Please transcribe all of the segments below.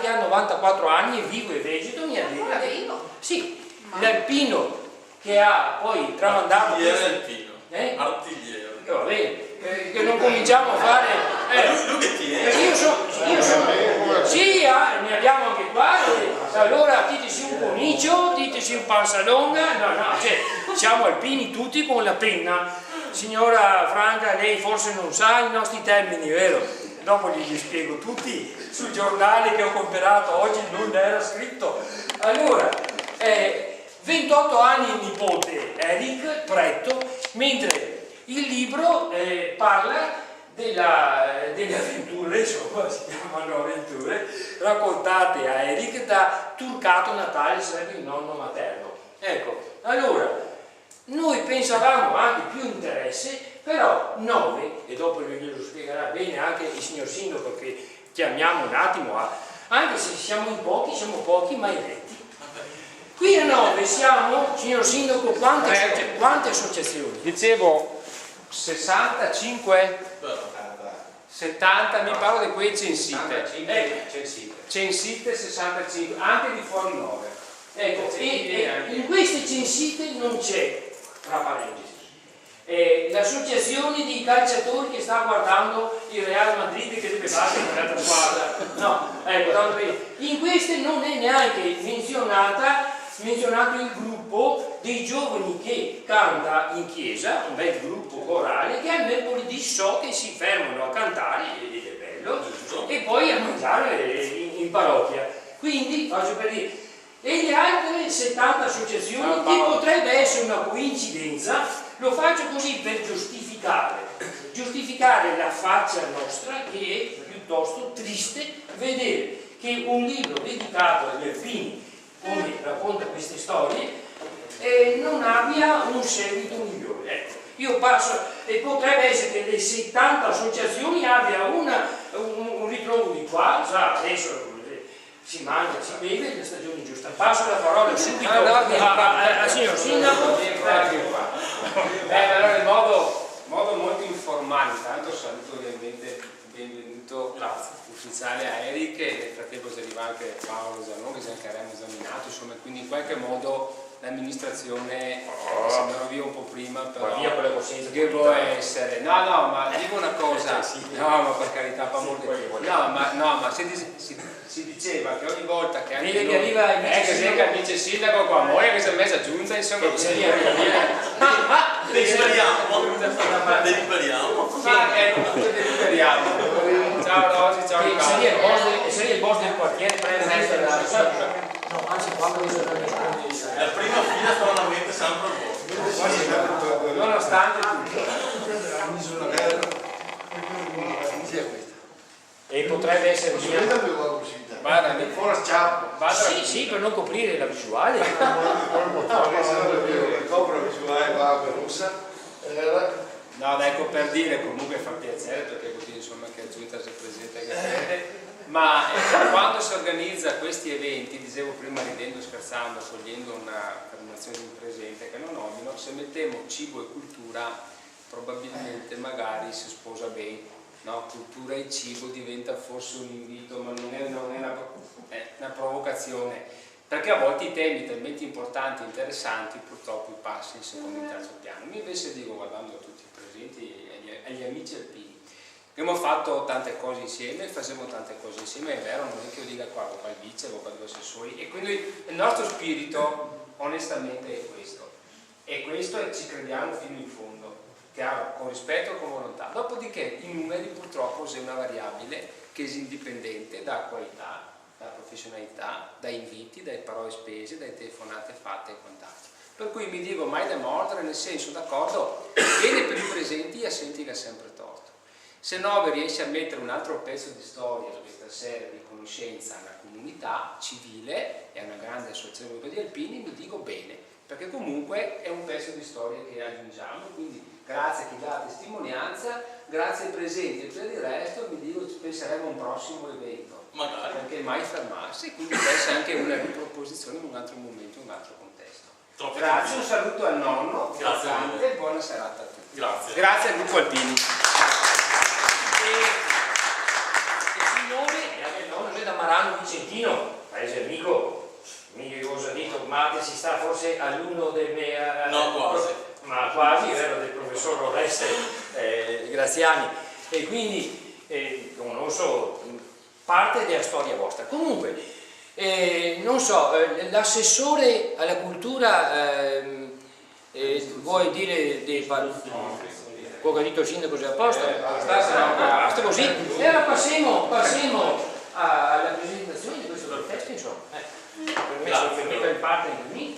che ha 94 anni, è vivo e vegeto, mi ha detto. Sì, l'alpino che ha poi tramandato. Artigliere. Va bene, che non cominciamo a fare. Lui che tiene? Io sono. Sì, ne abbiamo anche qua. Allora diteci un conicio, diteci un panzalonga. No, cioè, siamo alpini tutti con la penna. Signora Franca, lei forse non sa i nostri termini, vero? Dopo gli spiego tutti sul giornale che ho comprato oggi, non era scritto. Allora, 28 anni il nipote Eric Pretto, mentre il libro parla delle avventure, insomma si chiamano avventure, raccontate a Eric da Turcato Natale, sarebbe il nonno materno. Ecco, allora, noi pensavamo anche più interesse, però 9, e dopo glielo spiegherà bene anche il signor Sindaco, che chiamiamo un attimo, anche se siamo pochi, ma eletti. Qui a 9 siamo, signor Sindaco, quante associazioni? Dicevo 65, 70, mi parlo di quei censite. Censite 65, anche di fuori 9. Ecco, e in queste censite non c'è, tra parentesi, l'associazione di calciatori che sta guardando il Real Madrid che deve battere un'altra squadra. No, ecco, tanto bene. In queste non è neanche menzionato il gruppo dei giovani che canta in chiesa, un bel gruppo corale, che al mercoledì so che si fermano a cantare, ed è bello, e poi a mangiare in parrocchia. Quindi, faccio per dire, e le altre 70 associazioni, che potrebbe essere una coincidenza, lo faccio così per giustificare la faccia nostra, che è piuttosto triste vedere che un libro dedicato agli alpini, come racconta queste storie, non abbia un seguito migliore. Ecco, io passo, e potrebbe essere che le 70 associazioni abbia un ritrovo di qua, già adesso si mangia, si beve, le stagioni giuste. Passo la parola subito al signor Sindaco. Allora, in modo molto informale, intanto saluto ovviamente benvenuto ufficiale a Eric, e nel frattempo si arriva anche Paolo Zanoni, che abbiamo esaminato, insomma, quindi in qualche modo l'amministrazione si andrà via un po' prima, però via con le coscienze, devo essere, no, ma dico una cosa, no, ma per carità, ma si diceva che ogni volta che anche vede che arriva il vice sindaco con la moglie che si è messa giunta, insomma, deliberiamo. Ciao Rosy, ciao Riccardo. Seria il boss del quartiere, no, anzi quando la prima fila stranamente sempre al posto, nonostante tutto. E potrebbe essere sì, per non coprire la visuale. No, ecco, per dire, comunque fa piacere, perché così insomma che Giunta si presenta che ma quando si organizza questi eventi, dicevo prima ridendo, scherzando, cogliendo una terminazione di un presente che non nomino, se mettiamo cibo e cultura probabilmente magari si sposa bene, no? Cultura e cibo diventa forse un invito, ma non è una provocazione, perché a volte i temi talmente importanti e interessanti purtroppo passano in secondo e terzo piano. Io invece dico, guardando a tutti i presenti e agli amici alpini, abbiamo fatto tante cose insieme, facciamo tante cose insieme, è vero, non è che io dica qua il vice, qua due assessori, e quindi il nostro spirito onestamente è questo, e ci crediamo fino in fondo, chiaro, con rispetto e con volontà. Dopodiché i numeri purtroppo sono una variabile che è indipendente da qualità, da professionalità, da inviti, dalle parole spese, dalle telefonate fatte e quant'altro. Per cui mi dico mai da mordere, nel senso, d'accordo, bene per i presenti, gli assenti che ha sempre torto. Se 9 riesce a mettere un altro pezzo di storia su questa serie di conoscenza alla comunità civile e a una grande associazione di alpini, mi dico bene, perché comunque è un pezzo di storia che aggiungiamo, quindi grazie a chi dà testimonianza, grazie ai presenti, e per il resto mi dico penseremo a un prossimo evento, magari, perché mai fermarsi, quindi può essere anche una riproposizione in un altro momento, in un altro contesto. Grazie, un saluto al nonno, grazie e buona serata a tutti. Grazie al gruppo Alpini. Il signore da Marano Vicentino, paese amico, mica cosa ha detto, ma che si sta forse all'uno del no, quasi. Ma quasi, vero, del professor Oreste Graziani, e quindi conosco parte della storia vostra. Comunque, non so, l'assessore alla cultura vuoi dire dei quello che ha detto il sindaco è a posto? Basta così. E allora passiamo alla presentazione di questo bel testo, insomma. Permetto in parte anche me.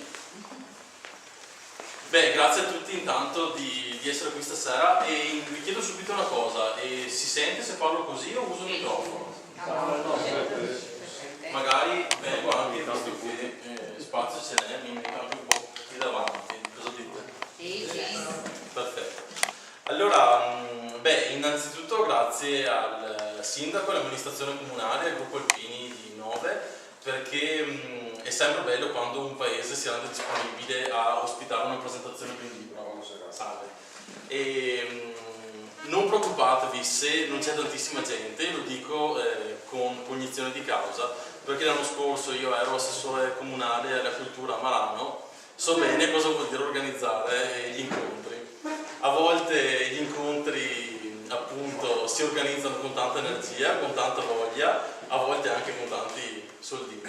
Beh, grazie a tutti intanto di essere qui stasera e vi chiedo subito una cosa, si sente se parlo così o uso il microfono? Magari, guarda, intanto qui spazio ce n'è, mi metto anche un po' qui davanti, cosa dite? Sì. Perfetto. Allora, innanzitutto grazie al sindaco, all'amministrazione comunale, al gruppo Alpini di Nove, perché è sempre bello quando un paese si rende disponibile a ospitare una presentazione di un libro. Salve. E non preoccupatevi se non c'è tantissima gente, lo dico con cognizione di causa, perché l'anno scorso io ero assessore comunale alla cultura a Marano, so bene cosa vuol dire organizzare gli incontri. A volte gli incontri appunto si organizzano con tanta energia, con tanta voglia, a volte anche con tanti soldini.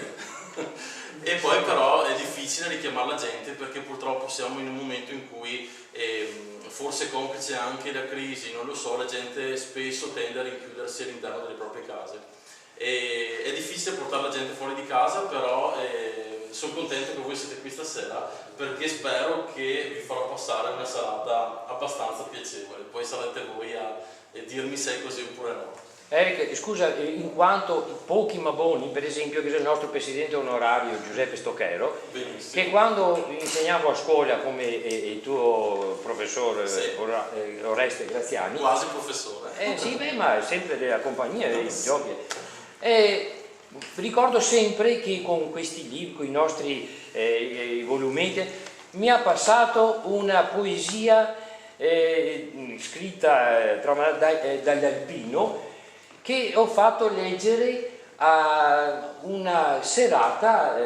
E poi però è difficile richiamare la gente perché purtroppo siamo in un momento in cui forse complice anche la crisi, non lo so, la gente spesso tende a rinchiudersi all'interno delle proprie case. È difficile portare la gente fuori di casa, però sono contento che voi siete qui stasera perché spero che vi farò passare una serata abbastanza piacevole, poi sarete voi a dirmi se è così oppure no. Eric, scusa, in quanto pochi ma buoni, per esempio, che è il nostro presidente onorario Giuseppe Stocchero, benissimo, che quando insegnavo a scuola come il tuo professore sì, Oreste Graziani, quasi professore, sì, ma è sempre della compagnia dei giochi, ricordo sempre che con questi libri, con i nostri volumetti, mi ha passato una poesia scritta dall'Alpino, che ho fatto leggere a una serata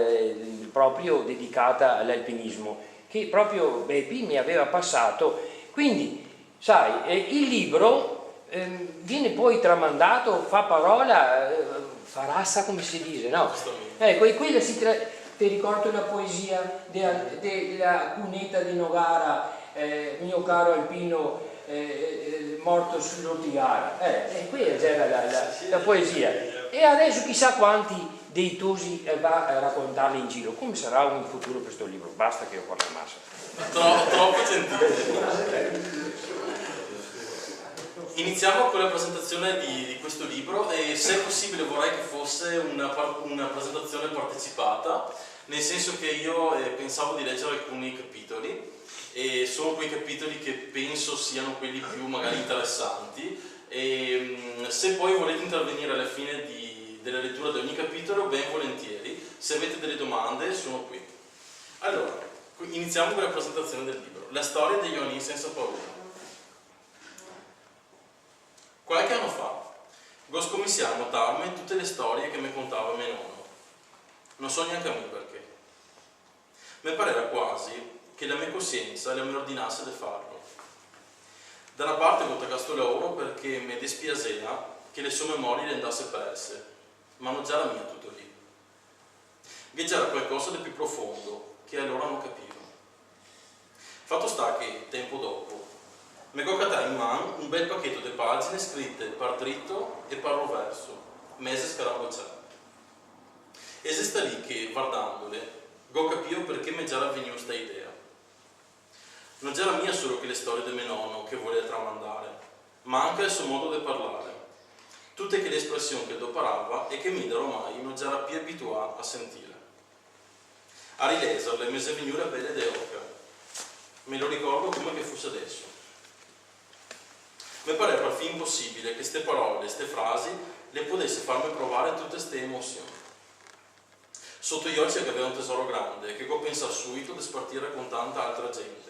proprio dedicata all'alpinismo, che proprio Bepi mi aveva passato. Quindi, sai, il libro viene poi tramandato, fa parola, fa rassa, come si dice, no? Ecco, e quella ti ricordo la poesia della cunetta di Nogara, mio caro Alpino, morto sull'Ortigara, e qui c'era la poesia, e adesso chissà quanti dei tosi va a raccontarli in giro. Come sarà un futuro questo libro? Basta che io parlo in massa. Troppo gentile. Iniziamo con la presentazione di questo libro e se è possibile vorrei che fosse una presentazione partecipata, nel senso che io pensavo di leggere alcuni capitoli e sono quei capitoli che penso siano quelli più magari interessanti, e se poi volete intervenire alla fine della lettura di ogni capitolo, ben volentieri. Se avete delle domande sono qui. Allora, iniziamo con la presentazione del libro. La storia degli Ioanni senza paura. Qualche anno fa scommissi a notarmi tutte le storie che mi contava mio nonno. Non so neanche a me perché. Mi pareva quasi che la mia coscienza mi ordinasse di farlo. Da una parte con tagasto l'oro perché mi dispiaceva che le sue memorie le andasse perse, ma non già la mia tutto lì. Che c'era qualcosa di più profondo che allora non capivo. Fatto sta che, tempo dopo, mi coccata in mano un bel pacchetto di pagine scritte par dritto e par roverso, mese scarabocciato. E se sta lì che, guardandole, go capivo perché mi già veniva questa idea. Non era mia solo che le storie del mio nonno che voleva tramandare, ma anche il suo modo di parlare. Tutte che le espressioni che doparava e che mi da ormai non era più abituato a sentire. A rileserle mi è venuta la pelle d'oca. Me lo ricordo come che fosse adesso. Mi pareva al fin possibile che queste parole, queste frasi, le potesse farmi provare tutte queste emozioni. Sotto gli occhi che aveva un tesoro grande, che può pensare subito di spartire con tanta altra gente.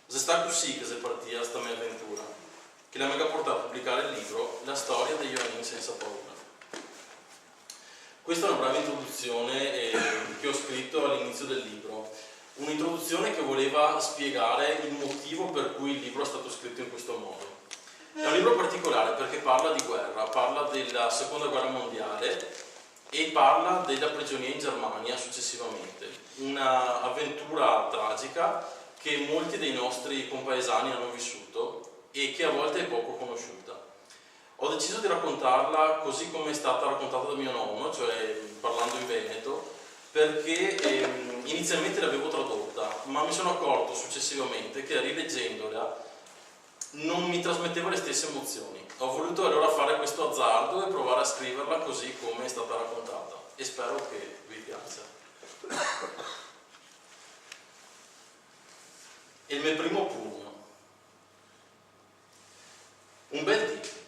Se sta così che si partia sta mia avventura, che la mi ha portato a pubblicare il libro La storia degli Ioanni senza paura. Questa è una breve introduzione che ho scritto all'inizio del libro, un'introduzione che voleva spiegare il motivo per cui il libro è stato scritto in questo modo. È un libro particolare perché parla di guerra, parla della seconda guerra mondiale e parla della prigionia in Germania successivamente. Un'avventura tragica che molti dei nostri compaesani hanno vissuto e che a volte è poco conosciuta. Ho deciso di raccontarla così come è stata raccontata da mio nonno, cioè parlando in veneto, perché inizialmente l'avevo tradotta, ma mi sono accorto successivamente che rileggendola non mi trasmetteva le stesse emozioni. Ho voluto allora fare questo azzardo e provare a scriverla così come è stata raccontata e spero che vi piaccia. Il mio primo pugno. Un bel dì.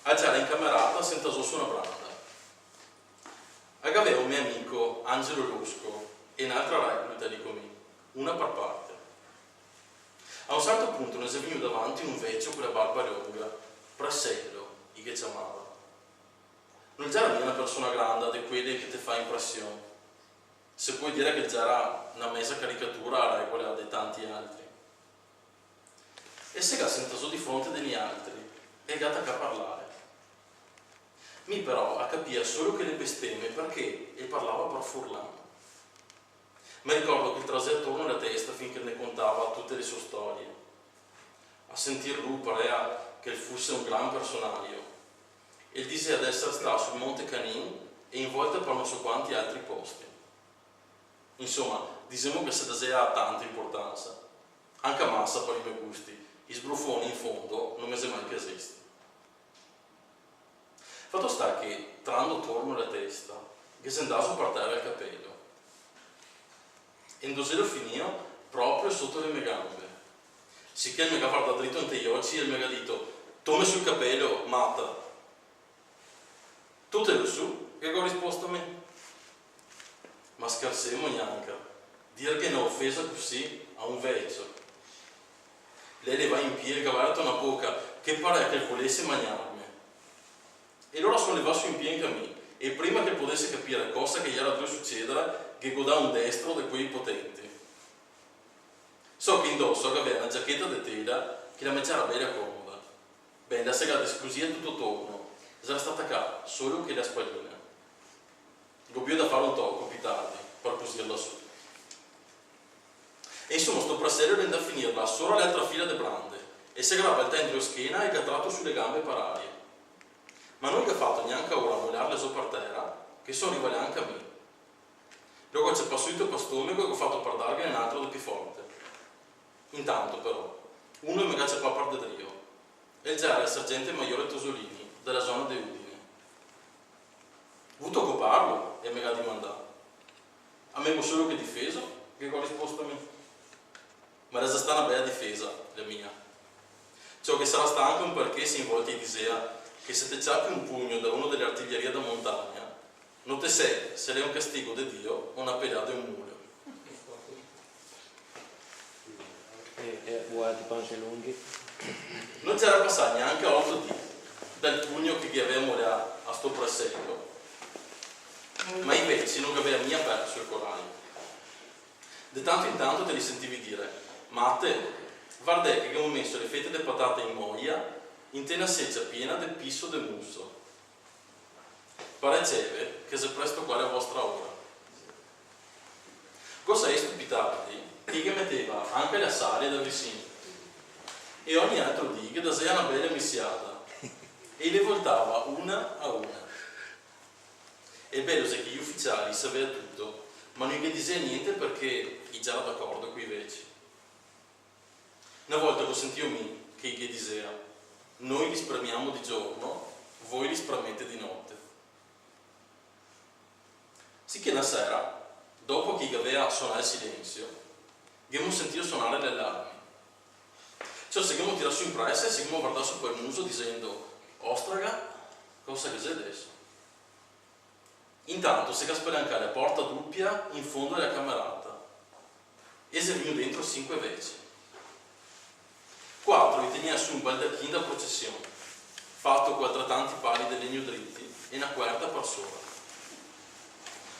A già incamerata sentasò su una branda. Agaveva un mio amico, Angelo Losco, e un'altra recluta di comì, una per parte. A un certo punto ne si è venuto davanti un vecchio con la barba lunga, Prasello, i che chiamava. Non già era una persona grande, di quelle che ti fa impressione. Se puoi dire che già era una mesa caricatura a regola di tanti altri. E se ga sentasò di fronte degli altri, e gata a parlare. Mi però a capire solo che le bestemmie perché e parlava per furlano. Mi ricordo che il trasè attorno alla testa finché ne contava tutte le sue storie. A sentir lui parea che fosse un gran personaggio e disse ad essere stato sul Monte Canin e in volta per non so quanti altri posti. Insomma, diciamo che se desea tanta importanza. Anche a massa per i miei gusti, i sbruffoni in fondo non mi è mai piaciuti. Fatto sta che, trando attorno alla testa, che si andasse per terra il capello. E in dosero finio proprio sotto le mie gambe. Sicché il mega guarda dritto in te gli occhi e il mega dito, tome sul capello, matta. Tu te lo su? Che ho risposto a me? Ma scherzemo neanche. Dire che ne ho offesa così a un vecchio. Lei le va in piedi, cavata una bocca, che pare che volesse mangiarmi. E allora sollevasse in piedi a me, e prima che potesse capire cosa che gli era dovuto succedere, che godava un destro di quei potenti. So che indosso aveva una giacchetta di tela che la mangiava bella comoda. Bene, la segata esclusiva tutto attorno, era stata qua, solo che la spallina. Gobbio da fare un tocco più tardi, per cosirla su. E insomma, sto prasello rende a finirla solo all'altra fila di brande, e si aggrava il tendere schiena e catrato sulle gambe per aria. Ma non gli ha fatto neanche ora a volarle su per terra, che sono arrivati anche a me. Dopo c'è passato per stomaco e ho fatto per dargli un altro di più forte. Intanto però, uno mi caccia per parte del rio, e già era il sergente maggiore Tosolini, della zona di Udine. Vuto coparlo e mi ha dimandato. A me solo che difeso, che ho risposto a me. Ma era già una bella difesa, la mia. Ciò che sarà stanco un perché si involti e disea che se te ciappi un pugno da uno delle artiglierie da montagna, non te sei se è un castigo di Dio o una pedata in un mulo. Guardi panze lunghi. Non c'era passato neanche a 8 dì dal pugno che gli avevamo a sto prasello, ma invece non aveva mia perso il coraggio. De tanto in tanto te li sentivi dire, ma a te, guarda che abbiamo messo le fette di patate in moglia in te una seccia piena del pisso del musso. Pareceve che se presto qua è la vostra ora. Cosa è stupitardi che gli metteva anche la salia da vicino e ogni altro dì che da sé una bella missiata e le voltava una a una. E bello se che gli ufficiali sapevano tutto, ma non gli diceva niente perché gli già era d'accordo con i vecchi. Una volta lo sentivo me che gli diceva, noi li spremiamo di giorno, voi li spremete di notte. Sicché una sera, dopo che aveva suonato il silenzio, abbiamo sentito suonare le allarmi. Cioè, se abbiamo tirato su in pressa e se abbiamo guardato su quel muso dicendo, ostraga, cosa che c'è adesso? Intanto si è spalancata la porta doppia in fondo alla camerata e si è venuto dentro 5 vecchi. 4 li tenia su un baldacchino da processione, fatto con altrettanti pali di legno dritti e una quarta per sopra.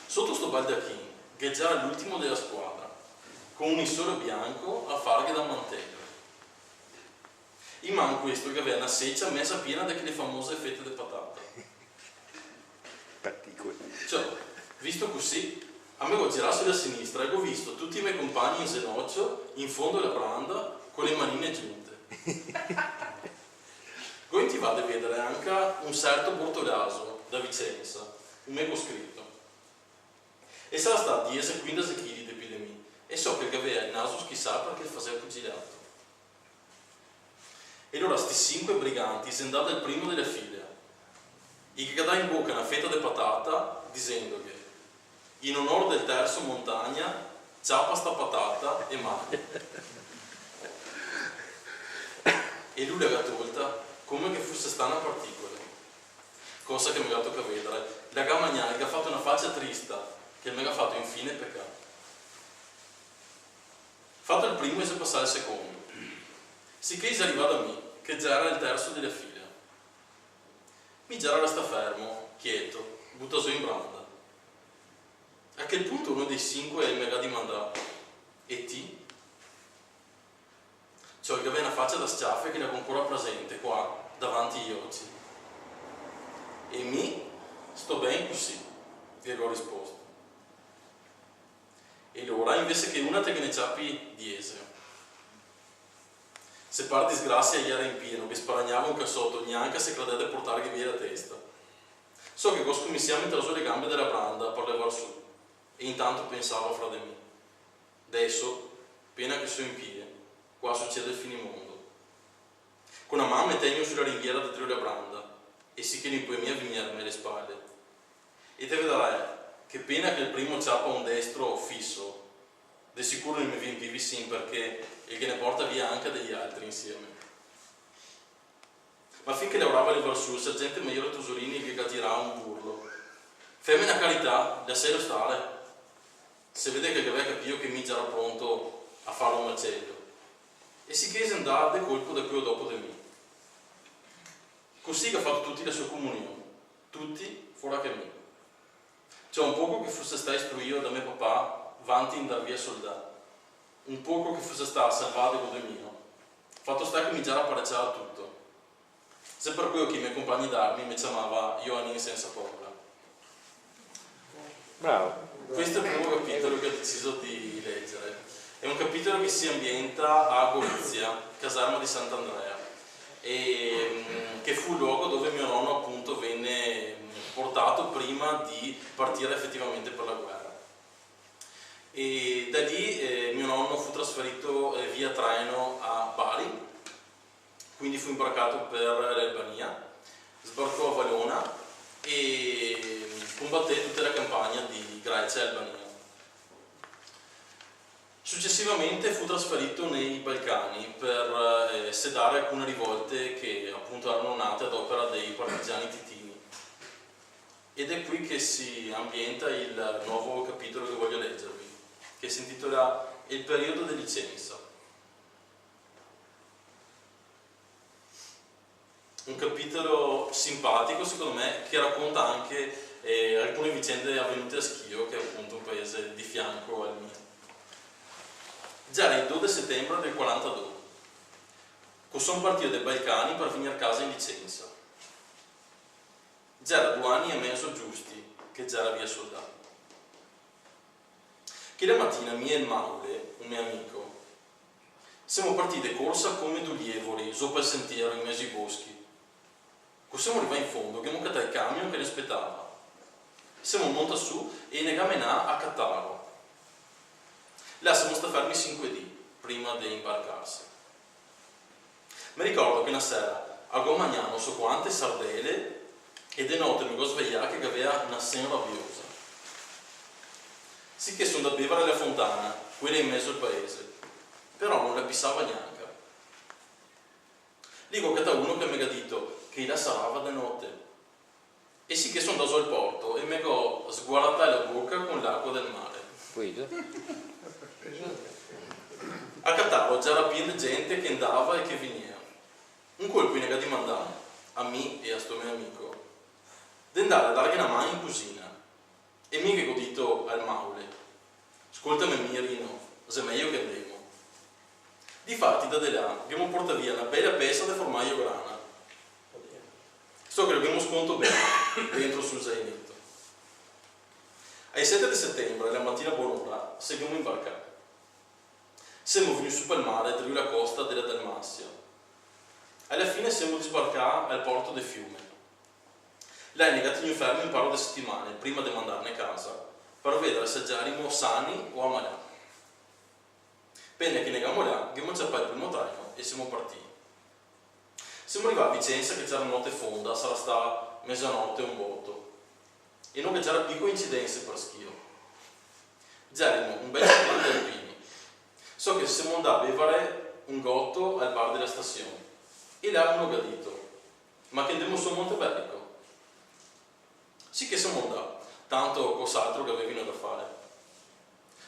Sotto sto baldacchino, che già era l'ultimo della squadra, con un solo bianco a farghe da mantello. In man questo che aveva una seccia messa piena di quelle famose fette di patata. Cioè, visto così, a me ho girato sulla sinistra e ho visto tutti i miei compagni in ginocchio, in fondo alla branda, con le manine giunte. Poi ti vado a vedere anche un certo Bortolaso da Vicenza, un mio scritto. E sarà stato 10-15 kg di epidemia. E so che aveva il naso schissato perché faceva pugilato. E allora sti 5 briganti sono andati al primo delle file, e che dà in bocca una fetta di patata dicendo che in onore del terzo montagna ciappa sta patata e mangia. E lui l'ha tolta come che fosse stata una particola, cosa che mi ha toccato vedere. La Gamagnani che ha fatto una faccia trista che mi ha fatto infine peccato. Fatto il primo e si passa il secondo. Sicché si arriva da me, che già era il terzo delle file. Mi già resta fermo, quieto, buttato in branda. A quel punto uno dei 5 mi ha dimandato: e ti? Cioè che aveva una faccia da schiaffe che era ancora presente qua, davanti agli occhi. E mi sto ben così, gli ho risposto. E allora, invece che una te che ne ciappi 10. Se par disgrazia gli era in pieno, che sparagnava un cassotto, neanche se credete portargli via la testa. So che cosco mi siamo intraso le gambe della branda per levar su, e intanto pensavo fra di me. Adesso, appena che sono in piedi, qua succede il finimondo. Con una mano tengo sulla ringhiera dietro la branda, e sì che non puoi mia venirmi alle spalle. E te vedrai che appena che il primo ciappa un destro fisso, di sicuro non mi viene più vicino perché il che ne porta via anche degli altri insieme. Ma finché lavorava le su, il sergente maggiore Tosolini che tirava un burlo. Fammi una carità, lascialo stare. Se vede che aveva capito che mi già era pronto a fare un macello. E si chiese andare del colpo da qui o dopo di me. Così che ha fatto tutti la sua comunione, tutti fuori che me. Cioè un poco che fosse stato istruito da mio papà, vanti in dar via soldati. Un poco che fosse stato salvato con mio. Fatto sta che mi già apparecciava tutto. Se per quello che i miei compagni d'armi mi chiamava Ioannin senza paura. Bravo. Questo è il primo capitolo che ho deciso di leggere. È un capitolo che si ambienta a Gorizia, caserma di Sant'Andrea, e che fu il luogo dove mio nonno appunto venne portato prima di partire effettivamente per la guerra. E da lì mio nonno fu trasferito via traino a Bari, quindi fu imbarcato per l'Albania, sbarcò a Valona e combatté tutta la campagna di Grecia e Albania. Successivamente fu trasferito nei Balcani per sedare alcune rivolte che appunto erano nate ad opera dei partigiani titini. Ed è qui che si ambienta il nuovo capitolo che voglio leggervi, che si intitola Il periodo di Vicenza. Un capitolo simpatico secondo me che racconta anche alcune vicende avvenute a Schio, che è appunto un paese di fianco al mio. Già era il 2 settembre del 42, che sono partito dai Balcani per venire a casa in Vicenza. Già era 2 anni e mezzo giusti che già era via soldato. Che la mattina mia e il Maule, un mio amico, siamo partiti corsa come due lievoli, sopra il sentiero in mezzo ai boschi. Siamo arrivati in fondo, che abbiamo cattato il camion che ne aspettava. Siamo montati su e ne gamenà a Cattaro. Là siamo stati fermi 5 dì prima di imbarcarsi. Mi ricordo che una sera a Gomagnano so quante sardelle e di notte mi ho svegliato che aveva una sera rabbiosa. Sì che sono da bere alla fontana, quella in mezzo al paese, però non la pissava neanche. Lì ho cattato uno che mi ha detto che la sarava di notte. E sì che sono andato al porto e mi ho sguardato la bocca con l'acqua del mare. A Cattaro già era pieno di gente che andava e che veniva. Un colpo in di mandare a me e a sto mio amico di andare a dargli una mano in cucina. E mi che godito al maule. Ascoltami Mirino, se meglio che andiamo. Difatti da là abbiamo portato via una bella pezza di formaggio grana. So che abbiamo sconto bene dentro sul zainetto. Ai 7 di settembre, la mattina a buon'ora, seguiamo imbarcare. Siamo venuti su per il mare giù la costa della Dalmazia. Alla fine siamo di sbarcare al porto del fiume. Lei negati in fermo un paio di settimane prima di mandarne a casa per vedere se già eravamo sani o ammalati. Bene che negamo là, abbiamo ciappato il primo traino e siamo partiti. Siamo arrivati a Vicenza che c'era notte fonda, sarà stata mezzanotte un botto. E non che c'era piccole incidenze per schio. Già eravamo un bel po' di alpini. So che siamo andati a bevere un gotto al bar della stazione. E là hanno gadito. Ma che andiamo su Montebellico? Sì che siamo andati, tanto cos'altro che avevano da fare.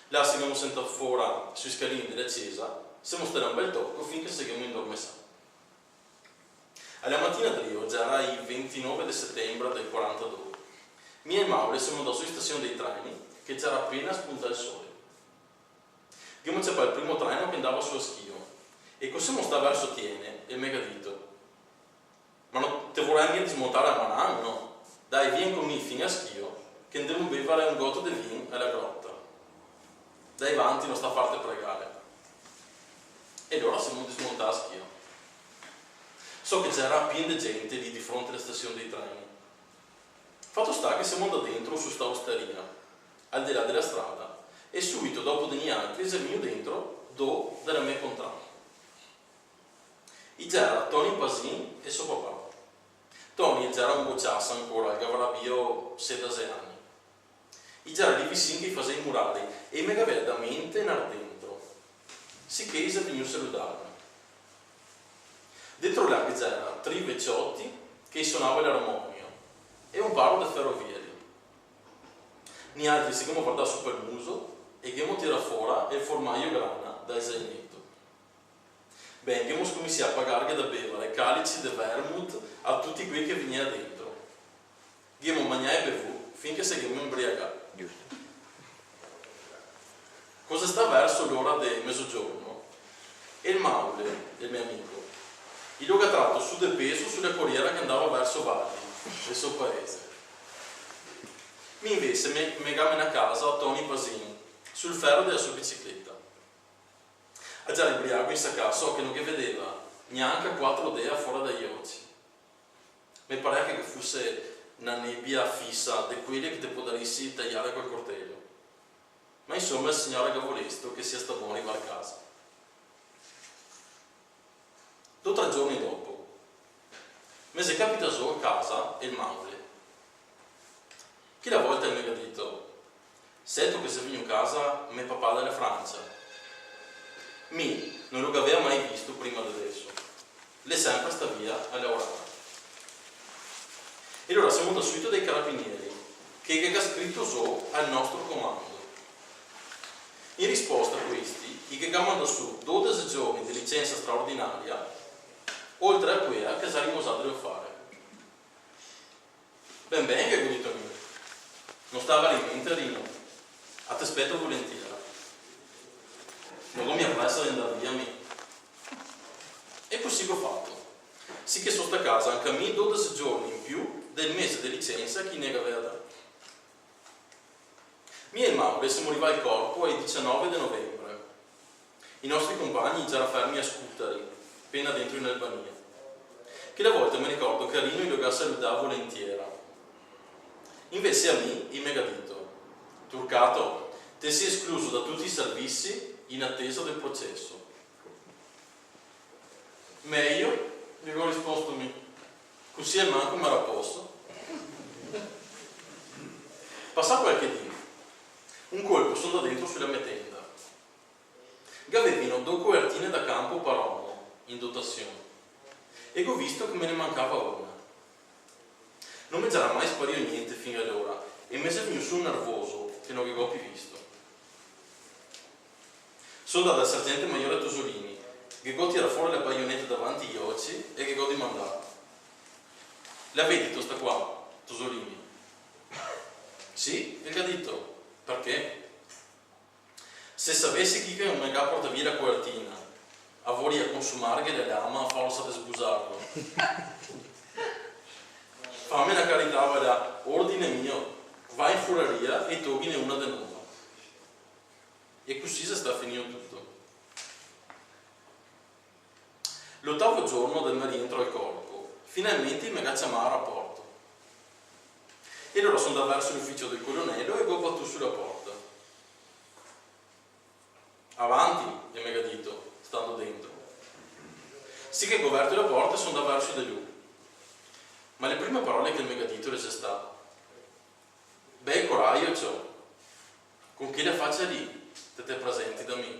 Là siamo sentati fuori sui scalini della chiesa, siamo stati un bel tocco finché seguiamo in dormesano. Alla mattina Rio, già era il 29 di settembre del 42, mia e Maure siamo andati sulla stazione dei treni, che già era appena spuntato il sole. Abbiamo cercato il primo treno che andava su a schio, e così siamo stati verso Tiene, e mi ha detto: ma non te vorrei mica smontare a Manan, no? Dai, vieni con me fino a schio, che andiamo a bere un gotto di vino alla grotta. Dai avanti, non sta a farti pregare. E allora siamo dismontati a schio. So che c'era pieno di gente lì di fronte alla stazione dei treni. Fatto sta che siamo andati dentro su sta osteria, al di là della strada, e subito dopo degli altri siamo dentro della mia contratta. E c'era Tony Pasin e suo papà. Tony già era un bocciasso ancora, che avrà bio 7 anni. E già era lì vicino che faceva i murali e mi aveva da mente nel dentro. Si che è venuto a salutarmi. Dentro là che c'era 3 vecchiotti che suonavano l'armonia e un paio di ferrovieri. Ni altri si abbiamo guardato su per il muso e abbiamo tirato fuori il formaggio grana dal zainetto. Beh, abbiamo cominciato a pagare da bere calici di vermouth a tutti quelli che venivano dentro. Abbiamo mangiato e bevuto finché seguiamo imbriagati. Cosa sta verso l'ora del mezzogiorno? E il Maule, il mio amico, il luogo tratto su del peso sulla corriera che andava verso Valli, del suo paese. Mi invece mi camina a casa a Tony Pasin, sul ferro della sua bicicletta. A già l'imbriaco in sacca, so che non che vedeva neanche 4 dea fuori dagli occhi. Mi pare che fosse una nebbia fissa di quelle che ti può darsi tagliare col coltello. Ma insomma il signore Gavolesto che sia stato buono arrivare a casa. 2 o 3 giorni dopo mi si capita a casa il Maule. Chi la volta mi ha detto: sento che sei venuto a casa mio papà dalla Francia. Non lo aveva mai visto prima di adesso. Le sempre sta via a lavorare. E allora siamo andati subito dai carabinieri che ha scritto so al nostro comando. In risposta a questi, che ha mandato su 12 giorni di licenza straordinaria, oltre a quella che saremmo usati a fare. Ben bene che ho detto a me. Non stava alimento, Rino. A te aspetto volentieri. Non mi appressa di andare via a me. E così ho fatto. Sì che sono sta a casa anche a me 12 giorni in più del mese di licenza che ne aveva dato. Mia e Maure siamo arrivati al corpo il 19 di novembre. I nostri compagni già erano fermi a Scutari, appena dentro in Albania. Che la volta mi ricordo che Rino gli ho salutato volentieri. Invece a me mi ha detto: Turcato, ti sei escluso da tutti i servizi in attesa del processo. Meglio, gli ho risposto me, così al manco mi era a posto. Passato qualche dì, un colpo sono da dentro sulla mia tenda. Avevano 2 copertine da campo parono in dotazione e ho visto che me ne mancava una. Non mi c'era mai sparito niente fino ad ora e mi è venuto su un nervoso che non avevo più visto. Sono andato al sergente maggiore Tosolini, che go tira fuori la baionetta davanti agli occhi e che go di mandare. La vedi sta qua, Tosolini? Sì, il gadito. Perché? Se sapessi chi che non mi porta via la copertina, a voglia a consumare che le dama, fallo state sbusarlo. Fammi una carità, vada, ordine mio, vai in furaria e toghine una di nuova. E così si sta finendo tutto. L'ottavo giorno del mio rientro al corpo, finalmente mi chiamava a rapporto. E allora sono andato verso l'ufficio del colonnello e ho battuto sulla porta. Avanti, e mi ha detto, stando dentro. Sì che ho aperto la porta e sono andato verso di lui. Ma le prime parole che mi ha detto erano state: beh, coraggio c'ho. Con chi la faccia lì, te presenti da me.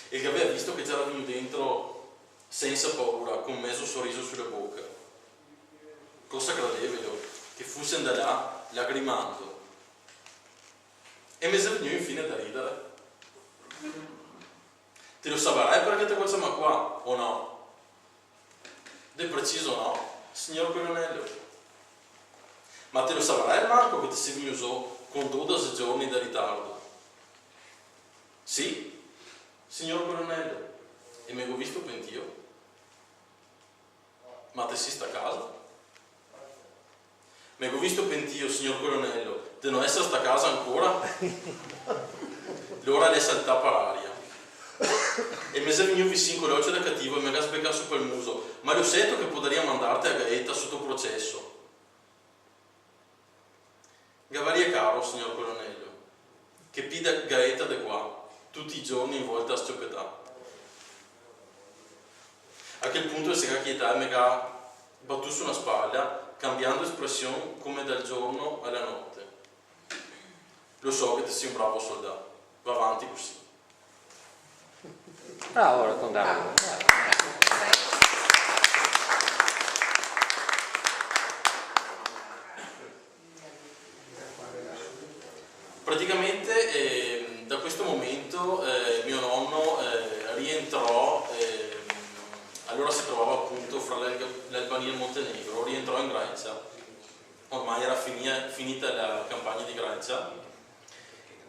E che aveva visto che c'era venuto dentro senza paura, con mezzo sorriso sulla bocca. Cosa credevo? Che fosse andato là, lagrimando. E mi è venuto infine da ridere. Te lo saprai perché te facciamo qua, o no? De preciso no, signor colonnello. Ma te lo saprai manco che ti si venuto con 12 giorni di ritardo? Sì, signor colonnello. E mi ho visto pentio. Ma te si sta a casa? Mi ho visto pentio, signor colonnello, di non essere sta a casa ancora? L'ora le saltà per aria. E mi è venuto vicino con l'occhio da cattivo e mi ha sbeccato su quel muso. Ma lo sento che potremmo mandarti a Gaeta sotto processo. Gavaria caro, signor colonnello, che pida Gaeta da qua, tutti i giorni in volta a scioppetà. A quel punto si è quietato e mi ha battuto su una spalla, cambiando espressione come dal giorno alla notte. Lo so che ti sei un bravo soldato, va avanti così. Bravo, raccontavo. Praticamente da questo momento mio nonno rientrò, allora si trovava appunto fra l'Albania e il Montenegro, rientrò in Grecia, ormai era finita la campagna di Grecia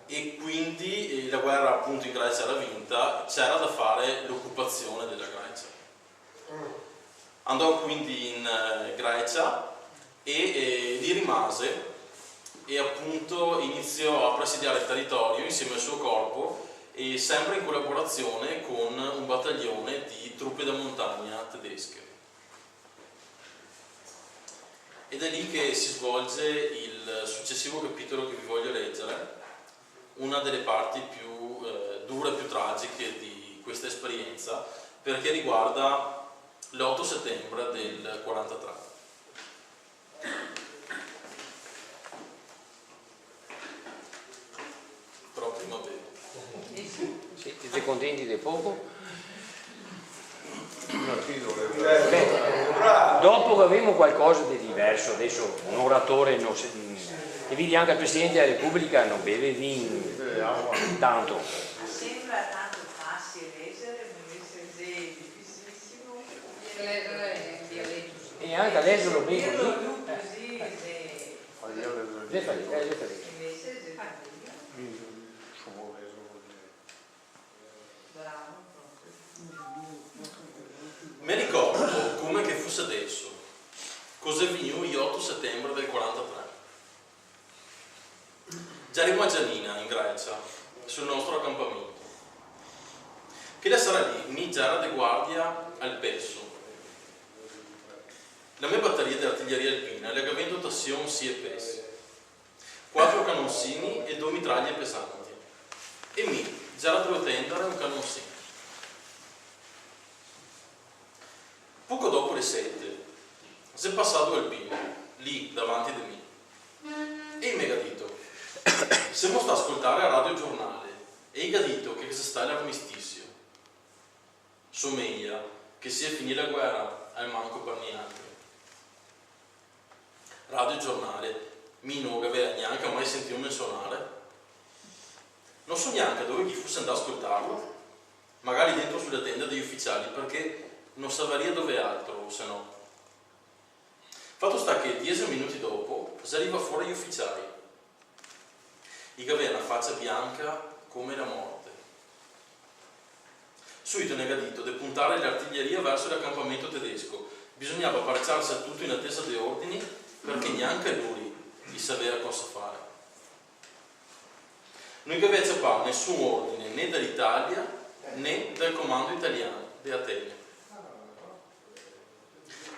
e quindi la guerra appunto in Grecia era vinta, c'era da fare l'occupazione della Grecia. Andò quindi in Grecia e lì rimase e appunto iniziò a presidiare il territorio insieme al suo corpo e sempre in collaborazione con un battaglione di truppe da montagna tedesche. Ed è lì che si svolge il successivo capitolo che vi voglio leggere, una delle parti più dure e più tragiche di questa esperienza, perché riguarda l'8 settembre del 43. Però prima bevo. Sì, siete contenti di poco? Dopo che avevamo qualcosa di diverso, adesso un oratore non si, e vedi anche il Presidente della Repubblica non beve vino tanto. Sembra tanto facile leggere, ma invece è difficilissimo. E anche adesso lo bevo Io lo lì. do così, Le fai. invece è bravo proprio. Mi ricordo come che fosse adesso, cosa è venuto il 8 settembre del 43. Già eravamo a Giannina, in Grecia, sul nostro accampamento. Che la sera lì mi giara di guardia al Pesso. La mia batteria di artiglieria alpina le aveva tassione sia pessi, 4 cannonsini e 2 mitraglie pesanti. E mi giara due tendere e un cannonsino. Poco dopo le 7 si è passato alpino, lì davanti di me, e mi ha detto: siamo sta a ascoltare a radio giornale e ha detto che si sta l'armistizio. Somiglia che sia finita la guerra al manco per niente. Radio giornale, mi non aveva neanche mai sentito suonare. Non so neanche dove chi fosse andato ad ascoltarlo, magari dentro sulla tenda degli ufficiali, perché non saperia dove altro, se no. Fatto sta che 10 minuti dopo si arriva fuori gli ufficiali, che aveva una faccia bianca come la morte. Subito ne ha detto di puntare l'artiglieria verso l'accampamento tedesco. Bisognava apparecciarsi a tutto in attesa di ordini, perché neanche lui gli sapeva cosa fare. Non che aveva nessun ordine né dall'Italia né dal comando italiano di Atene.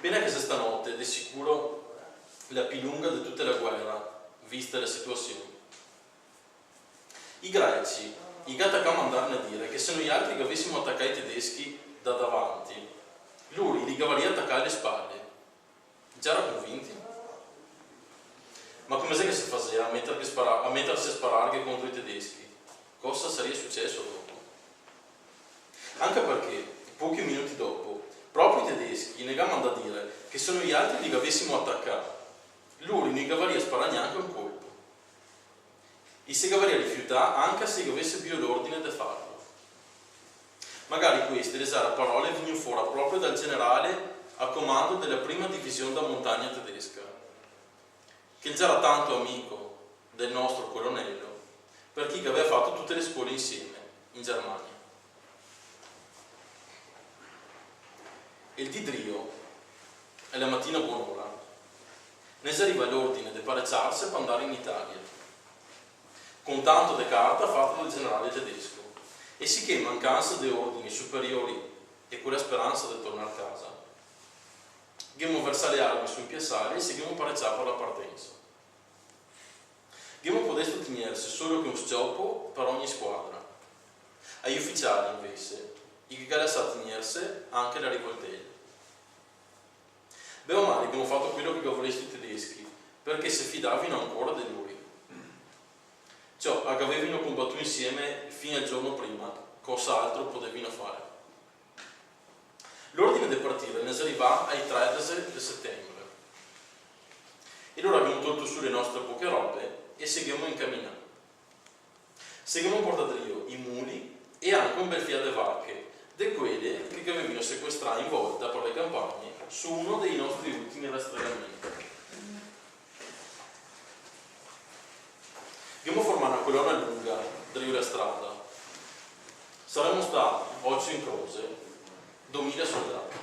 Pena che stanotte è di sicuro la più lunga di tutta la guerra, vista la situazione. I greci, i gattacam andarono a dire che se noi altri che avessimo attaccato i tedeschi da davanti, lui li cavaria attaccare le spalle. Già erano convinti? Ma come sai che si faceva a mettersi a sparare contro i tedeschi? Cosa sarebbe successo dopo? Anche perché, pochi minuti dopo, proprio i tedeschi negavano da dire che se noi altri li avessimo attaccato, lui non cavaria a sparare neanche un colpo. E si cavaria rifiutare anche se avesse più l'ordine di farlo. Magari queste le parole vengono fuori proprio dal generale a comando della prima divisione da montagna tedesca, che già era tanto amico del nostro colonnello, per chi aveva fatto tutte le scuole insieme in Germania. Il Didrio, è la mattina buon'ora, ne si arriva l'ordine di pareggiarsi per andare in Italia, con tanto di carta fatta dal generale tedesco, e sicché in mancanza di ordini superiori e con la speranza di tornare a casa, abbiamo versato le armi su un piazzale e seguiamo pareggiare per la partenza. Abbiamo potuto tenersi solo che un scioppo per ogni squadra. Agli ufficiali, invece, i che lasciato tenersi anche la rivoltella. Beh o male abbiamo fatto quello che volessero i tedeschi, perché si fidavano ancora di lui. Ciò che avevano combattuto insieme fino al giorno prima, cosa altro potevano fare. L'ordine di partire ne arriva ai 13 di settembre. E allora abbiamo tolto su le nostre poche robe e seguiamo in camminata. Seguiamo in portadrio i muli e anche un bel fiato di vacche, di quelle che avevano sequestrato in volta per le campagne su uno dei nostri ultimi rastregamenti. Abbiamo formato una colonna lunga della strada. Saremmo stati oggi in croce 2000 soldati.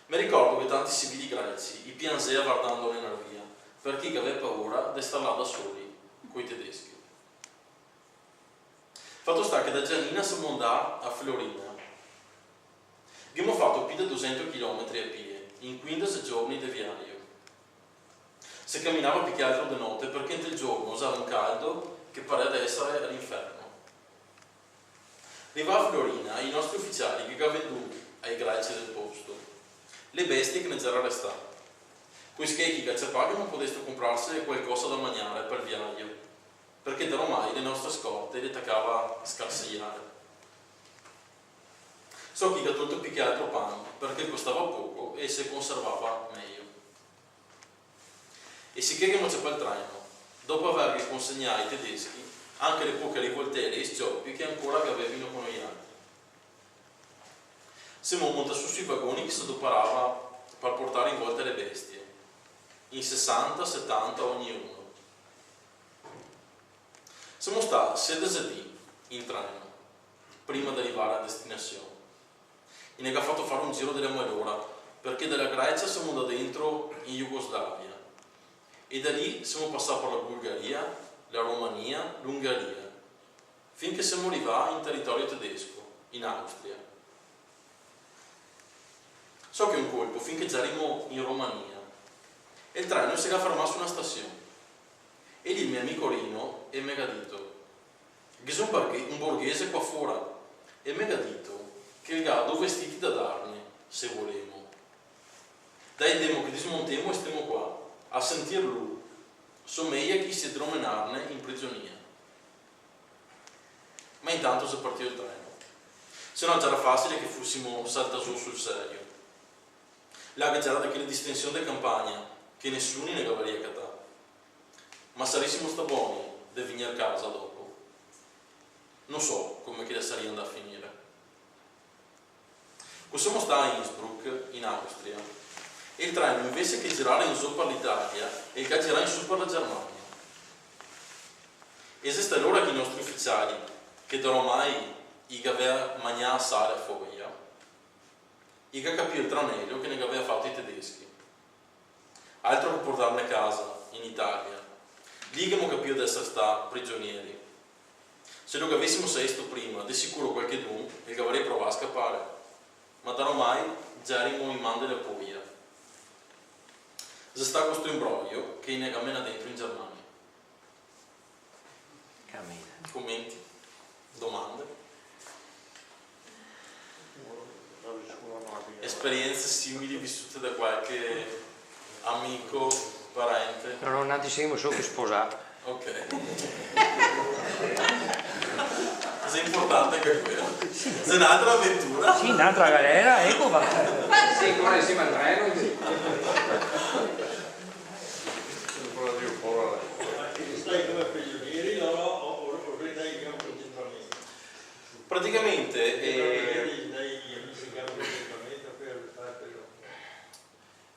Mi ricordo che tanti civili greci i piangevano guardando l'energia, perché aveva paura di stare là da soli con i tedeschi. Fatto sta che da Giannina siamo andati a Florina. Abbiamo fatto più di 200 km a piedi in 15 giorni di viaggio. Si camminava più che altro di notte perché nel giorno usava un caldo che pareva essere all'inferno. Arrivava a Florina i nostri ufficiali che avevano venduto ai greci del posto le bestie che ne c'erano restate. Quei scheghi che ci pagano potessero comprarsi qualcosa da mangiare per il viaggio, perché da ormai le nostre scorte le toccava scarseggiare. So che ha tolto più che altro pane perché costava poco e si conservava meglio. E sicché che non c'è il traino, dopo aver consegnato ai tedeschi anche le poche rivoltelle e scioppi che ancora avevano con noi altri. Siamo montati su sui vagoni che si adoperava per portare in volta le bestie, in 60-70 ognuno. Siamo stati 16 dì in treno, prima di arrivare a destinazione. E ne ha fatto fare un giro della mezz'ora, perché dalla Grecia siamo da dentro in Jugoslavia. E da lì siamo passati per la Bulgaria, la Romania, l'Ungheria, finché siamo arrivati in territorio tedesco, in Austria. So che un colpo, finché già eravamo in Romania, e il treno si era fermato su una stazione. E lì il mio amico Rino mi ha detto che c'è un borghese qua fuori, e mi ha detto che il gatto vestiti da darne, se volemo. Dai demo che dismontiamo e stiamo qua, a sentir lui, somiglia chi si dromenarne in prigionia. Ma intanto si partì il treno. Se no già era facile che fossimo saltasù sul serio. Là che c'era da quella distensione di campagna che nessuno ne cavaria catà. Ma sarissimo sta buoni di venire a casa dopo. Non so come che la saria andata a finire. Possiamo stare a Innsbruck, in Austria, e il treno invece che girare in su per l'Italia, e che girare in su per la Germania. Esiste allora che i nostri ufficiali, che da ormai i aveva mangiato sale a foglia, i che capì il tranello che ne aveva fatto i tedeschi. Altro che portarne a casa, in Italia. Lì che abbiamo capito di essere stati prigionieri. Se lo avessimo saputo prima, di sicuro qualche d'un il avrei provato a scappare. Ma da ormai già erano in mano della poglia. Se sta questo imbroglio che ne cammina dentro in Germania. Commenti? Domande? Esperienze simili vissute da qualche amico, parente? No, non ti siamo solo sposato. Ok. È importante anche quello. È un'altra avventura. Sì, un'altra galera, ecco va. Sì, ancora insieme al treno. Stai come prigionieri o dai in campo di concentramento?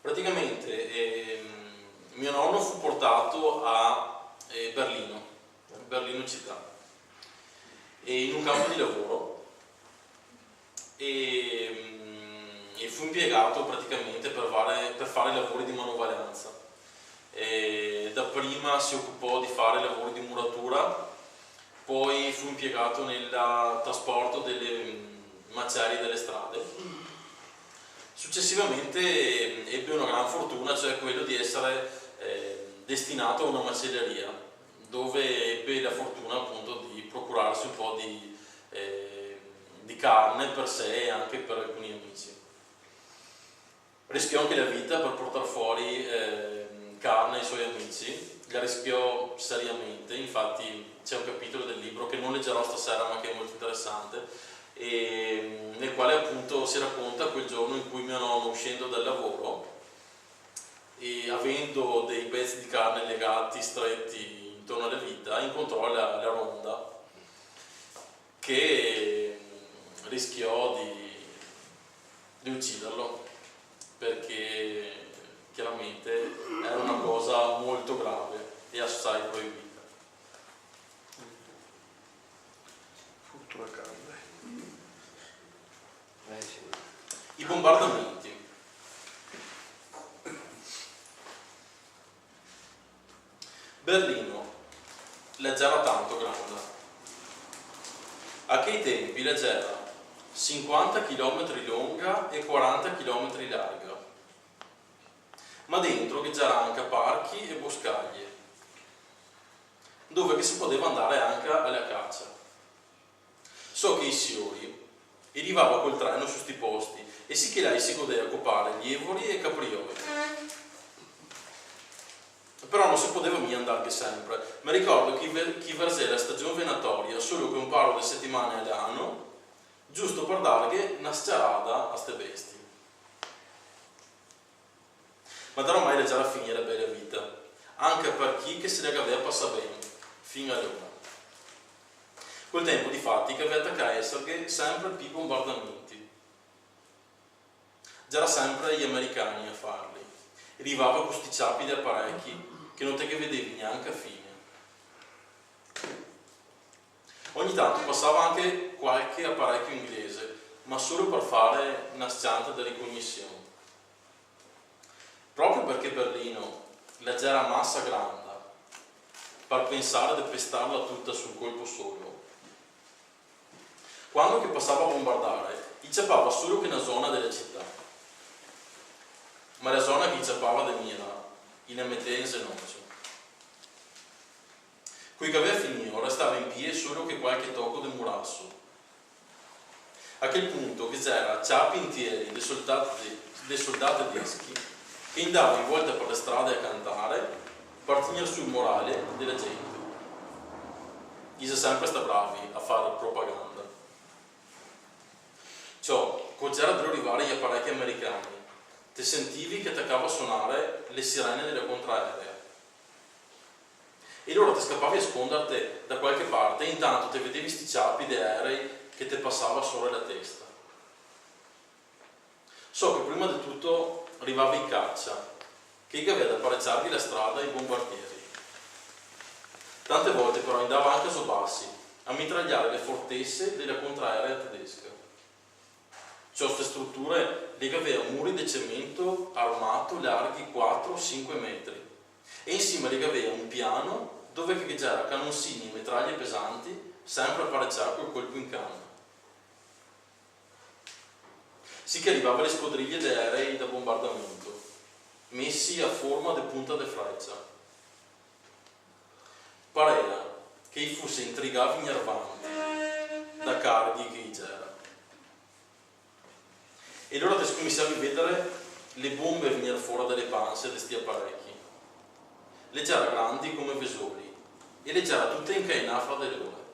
Praticamente mio nonno fu portato a Berlino città, e in un campo di lavoro, e fu impiegato praticamente per fare lavori di manovalanza. Dapprima si occupò di fare lavori di muratura, poi fu impiegato nel trasporto delle macerie delle strade. Successivamente ebbe una gran fortuna, cioè quello di essere destinato a una macelleria, dove ebbe la fortuna appunto di procurarsi un po' di carne per sé e anche per alcuni amici. Rischiò anche la vita per portare fuori carne ai suoi amici, la rischiò seriamente. Infatti c'è un capitolo del libro che non leggerò stasera ma che è molto interessante, nel quale appunto si racconta quel giorno in cui mio nonno, uscendo dal lavoro e avendo dei pezzi di carne legati stretti intorno alla vita, incontrò la ronda, che rischiò di ucciderlo, perché chiaramente era una cosa molto grave e assai proibita. I bombardamenti. Berlino, leggera tanto grande. A quei tempi leggera 50 km lunga e 40 km larga, ma dentro che c'era anche parchi e boscaglie, dove che si poteva andare anche alla caccia. So che i signori arrivava col treno su sti posti e sì che lei si godeva a copare lievoli e caprioli. Però non si poteva mica andare sempre. Mi ricordo che versè la stagione venatoria solo che un paio di settimane all'anno, giusto per dargli una sciarada a ste bestie. Ma da ormai era già la finire la bella vita, anche per chi che se ne aveva passato bene, fino allora. Quel tempo di fatti che aveva attaccato a essere sempre più bombardamenti. Già era sempre gli americani a farli. Arrivava con questi ciapi di apparecchi che non te che vedevi neanche a fine. Ogni tanto passava anche qualche apparecchio inglese, ma solo per fare una scianta di ricognizione. Proprio perché Berlino leggera massa grande, per pensare di pestarla tutta sul colpo solo. Quando che passava a bombardare, inciappava solo che una zona della città, ma la zona che inciappava da mira, in Ametense noce. Qui che aveva finito, restava in piedi solo che qualche tocco di murasso. A quel punto che c'era ciapi intieri dei soldati tedeschi che andavano in volta per le strade a cantare, per tenere sul morale della gente. Gli sempre sta bravi a fare propaganda. Ciò, con c'era per arrivare gli apparecchi americani, te sentivi che attaccava a suonare le sirene della contraerea. E allora ti scappavi a sconderti da qualche parte e intanto te vedevi sti ciapi di aerei che ti passava sopra la testa. So che prima di tutto arrivava in caccia, che aveva da pareggiargli la strada ai bombardieri. Tante volte però andava anche a Sobassi a mitragliare le fortezze della contraerea tedesca. Queste strutture le aveva muri di cemento armato larghi 4-5 metri e insieme le aveva un piano dove c'era cannonsini e metraglie pesanti sempre a pareggiare col colpo in canna. Sì che arrivava le squadriglie di aerei da bombardamento, messi a forma di punta di freccia. Parea che fosse intrigavi nervanti da carichi che c'era. E allora cominciavi a vedere le bombe venire fuori dalle panze di questi apparecchi. Le c'era grandi come vesoli e le c'era tutte incainate fra di loro.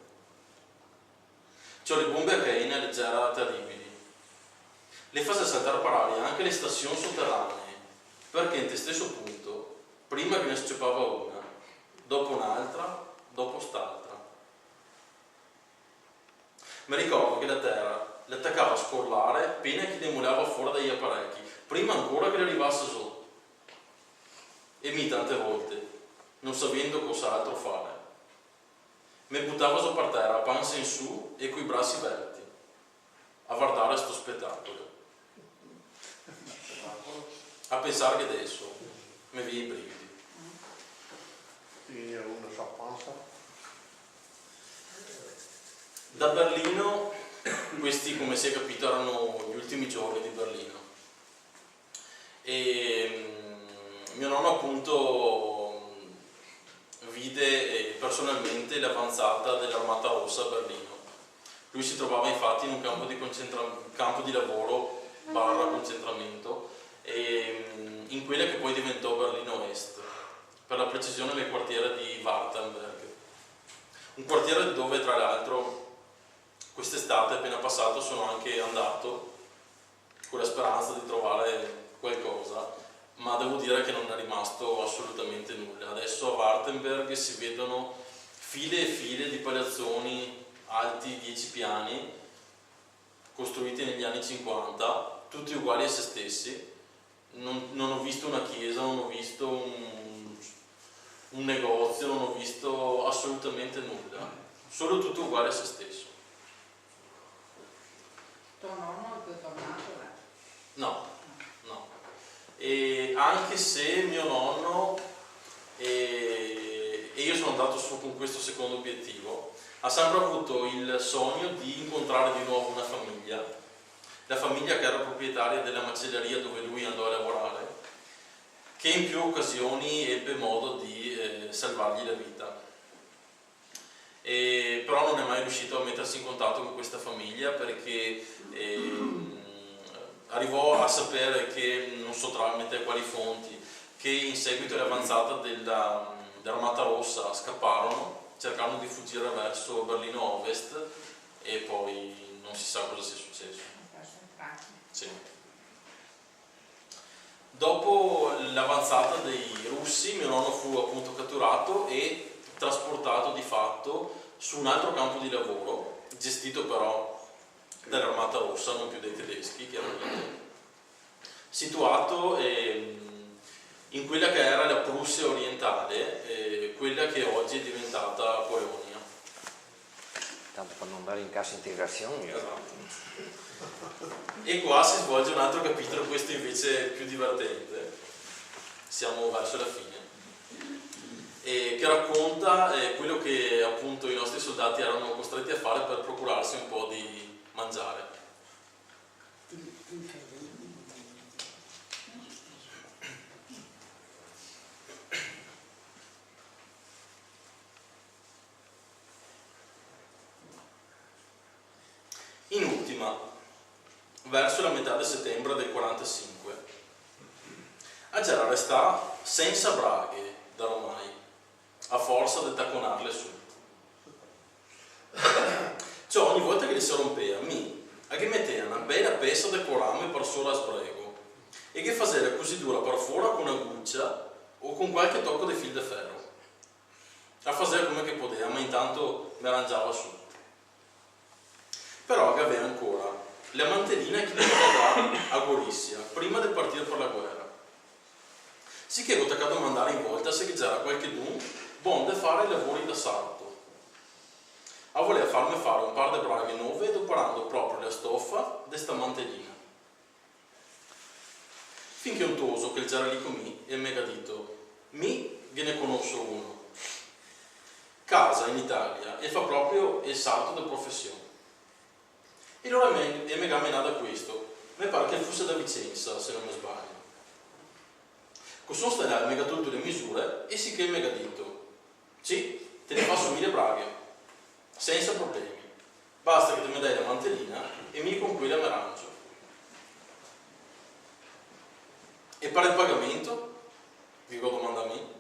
Cioè le bombe a caina le c'era terribili. Le faceva saltare per aria anche le stazioni sotterranee, perché in te stesso punto, prima che ne sciupava una, dopo un'altra, dopo st'altra. Mi ricordo che la terra le attaccava a scorlare appena che le mulava fuori dagli apparecchi, prima ancora che le arrivasse sotto. E mi tante volte, non sapendo cos'altro fare, mi buttavo su per terra, panza in su e coi bracci aperti, a guardare sto spettacolo. A pensare che adesso mi viene i brividi. Da Berlino, questi come si è capito erano gli ultimi giorni di Berlino. E mio nonno appunto vide personalmente l'avanzata dell'Armata Rossa a Berlino. Lui si trovava infatti in un campo di lavoro / concentramento in quella che poi diventò Berlino Est, per la precisione nel quartiere di Wartenberg, un quartiere dove tra l'altro quest'estate appena passato sono anche andato con la speranza di trovare qualcosa, ma devo dire che non è rimasto assolutamente nulla. Adesso a Wartenberg si vedono file e file di palazzoni alti 10 piani costruiti negli anni 50, tutti uguali a se stessi. Non ho visto una chiesa, non ho visto un negozio, non ho visto assolutamente nulla, solo tutto uguale a se stesso. Tuo nonno è poi tornato là? No. E anche se mio nonno e io sono andato su con questo secondo obiettivo, ha sempre avuto il sogno di incontrare di nuovo una famiglia, la famiglia che era proprietaria della macelleria dove lui andò a lavorare, che in più occasioni ebbe modo di salvargli la vita. Però non è mai riuscito a mettersi in contatto con questa famiglia perché arrivò a sapere che, non so tramite quali fonti, che in seguito all'avanzata dell'Armata Rossa scapparono, cercarono di fuggire verso Berlino Ovest e poi non si sa cosa sia successo. Sì. Dopo l'avanzata dei russi mio nonno fu appunto catturato e trasportato di fatto su un altro campo di lavoro, gestito però dall'Armata Rossa, non più dai tedeschi chiaramente, situato in quella che era la Prussia orientale, quella che oggi è diventata Polonia. Tanto per non andare in cassa integrazione. Esatto. E qua si svolge un altro capitolo, questo invece è più divertente, siamo verso la fine, che racconta quello che appunto i nostri soldati erano costretti a fare per procurarsi un po' di mangiare. In ultima, verso la metà di settembre del 45, a Gera resta senza braghe da ormai, a forza di tacconarle su. Cioè ogni volta che le si rompeva, a che metteva una bella pezza di corame per solo a sbrego e che faceva così dura per fuori con una guccia o con qualche tocco di fil di ferro. A faceva come che poteva, ma intanto mi arrangiava su. Però aveva ancora la mantellina che mi da a Gorissia, prima di partire per la guerra. Sì che ho toccato a mandare in volta se c'era qualche dun buon da fare i lavori da sarto. A voler farmi fare un par di braghe nuove doparando proprio la stoffa di sta mantellina. Finché un toso che c'era lì con me e mi ha detto, che ne conosco uno. Casa in Italia e fa proprio il salto di professione. E allora mi ha menato da questo, mi pare che fosse da Vicenza, se non mi sbaglio. Con suo stellare mi ha tolto le misure e sì che mi ha detto, sì, te ne faccio 1000 braghe, senza problemi, basta che te mi dai la mantellina e mi con quella mi arrangio. E per il pagamento? Dico domanda a me.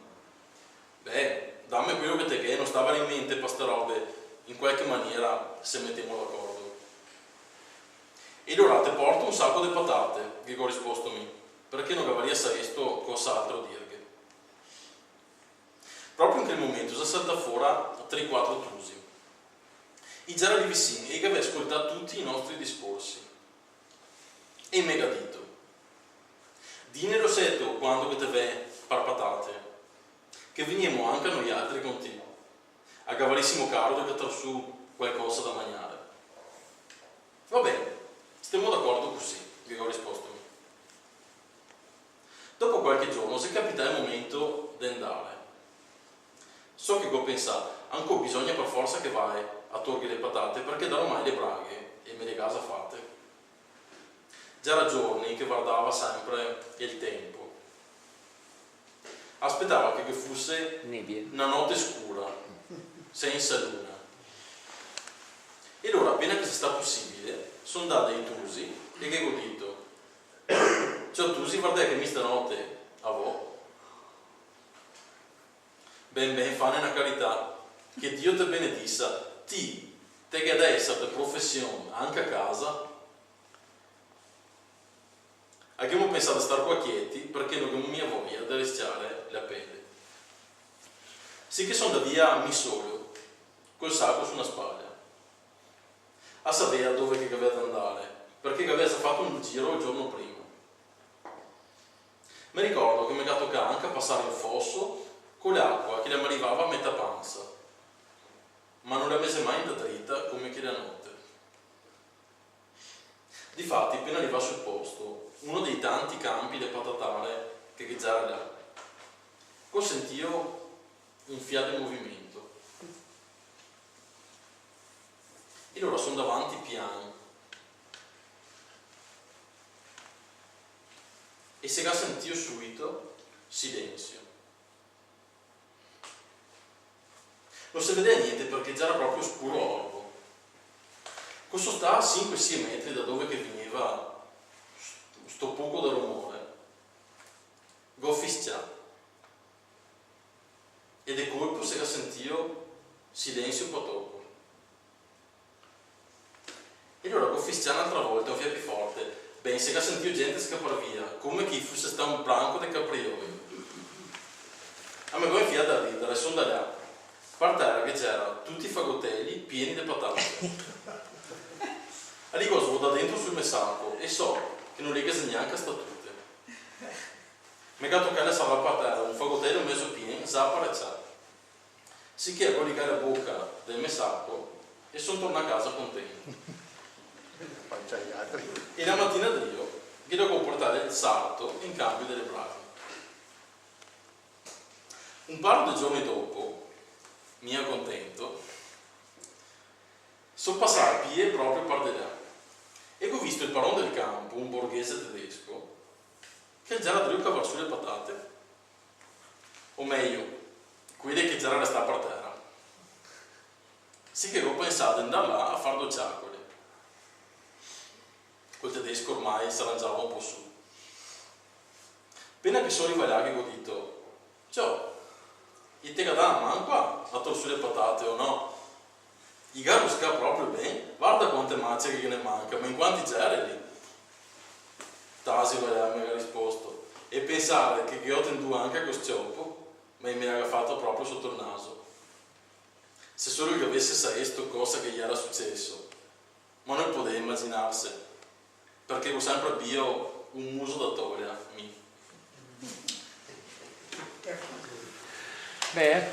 Beh, dammi quello che te che non stava in mente per ste robe, in qualche maniera se mettiamo d'accordo. E allora te porto un sacco di patate, che ho risposto a me, perché non cavaria questo cos'altro dirghe. Proprio in quel momento si salta fuori 3-4 trusi. I già lì vicini e che aveva ascoltato tutti i nostri discorsi. E mi ha detto, dine Rosetto quando che te ve par patate, che veniamo anche noi altri con te, a cavarissimo caro che tra su qualcosa da mangiare. Va bene, stiamo d'accordo così, vi ho risposto. Dopo qualche giorno si capita il momento di andare. So che ho pensato, ancora bisogna per forza che vai a togliere le patate perché da ormai le braghe e me le casa fatte. Già era giorni che guardava sempre il tempo. Aspettava che fosse una notte scura, senza luna. E allora, appena che si sta possibile, sono andato ai Tusi e che ho detto, ciao Tusi, guarda che mi stanotte a voi. Ben, fanno una carità, che Dio te benedissa, te che adesso per professione, anche a casa. Abbiamo pensato a stare qua quieti perché non abbiamo mia voglia di rischiare la pelle. Sì che sono da via mi solo, col sacco su una spalla. A sapere dove che aveva da andare, perché aveva fatto un giro il giorno prima. Mi ricordo che mi ha toccato anche a passare il fosso con l'acqua che le arrivava a metà panza, ma non la mese mai in dritta come che la notte. Difatti, appena arriva sul posto, uno dei tanti campi di patatare che già era là, consentio un fiato in movimento. E loro sono davanti piano. E se ha sentito subito silenzio. Non si vedeva niente perché già era proprio scuro orbo. Questo sta a 5-6 metri da dove che veniva sto poco da rumore. Go fischiato. E di colpo si ha sentito silenzio un po' troppo. E allora go fischiato un'altra volta, un fiato più forte. Ben, si è sentito gente scappare via, come chi fosse stato un branco di caprioli. A me poi fiato da ridere, sono da là. Per terra che c'era tutti i fagottelli pieni di patate. A lì cosa da dentro sul messaggio e so che non le case neanche statute. Mi ha toccato che stava per terra un fagottello messo pieno, zapparecciato. Si che a collegare la bocca del messaggio e sono tornato a casa contento. E la mattina Dio che devo portare il sarto in cambio delle braghe. Un paio di giorni dopo, mio contento, sono passato a piedi proprio per di là e ho visto il padrone del campo, un borghese tedesco, che già era a cavare sulle patate, o meglio, quelle che già restava per terra. Sì che ho pensato di andare là a fare due ciacole. Quel tedesco ormai si arrangiava un po' su. Appena che sono arrivato che ho detto, ciao, e te che dà man qua a torso le patate o no? I garo sca proprio bene, guarda quante macce che ne manca, ma in quanti già lì? Tasi mi ha risposto, e pensare che ho tenuto anche a questo ma mi ha fatto proprio sotto il naso. Se solo che avesse saputo cosa che gli era successo, ma non poteva immaginarsi perché ho sempre bio un muso da togliere. Beh,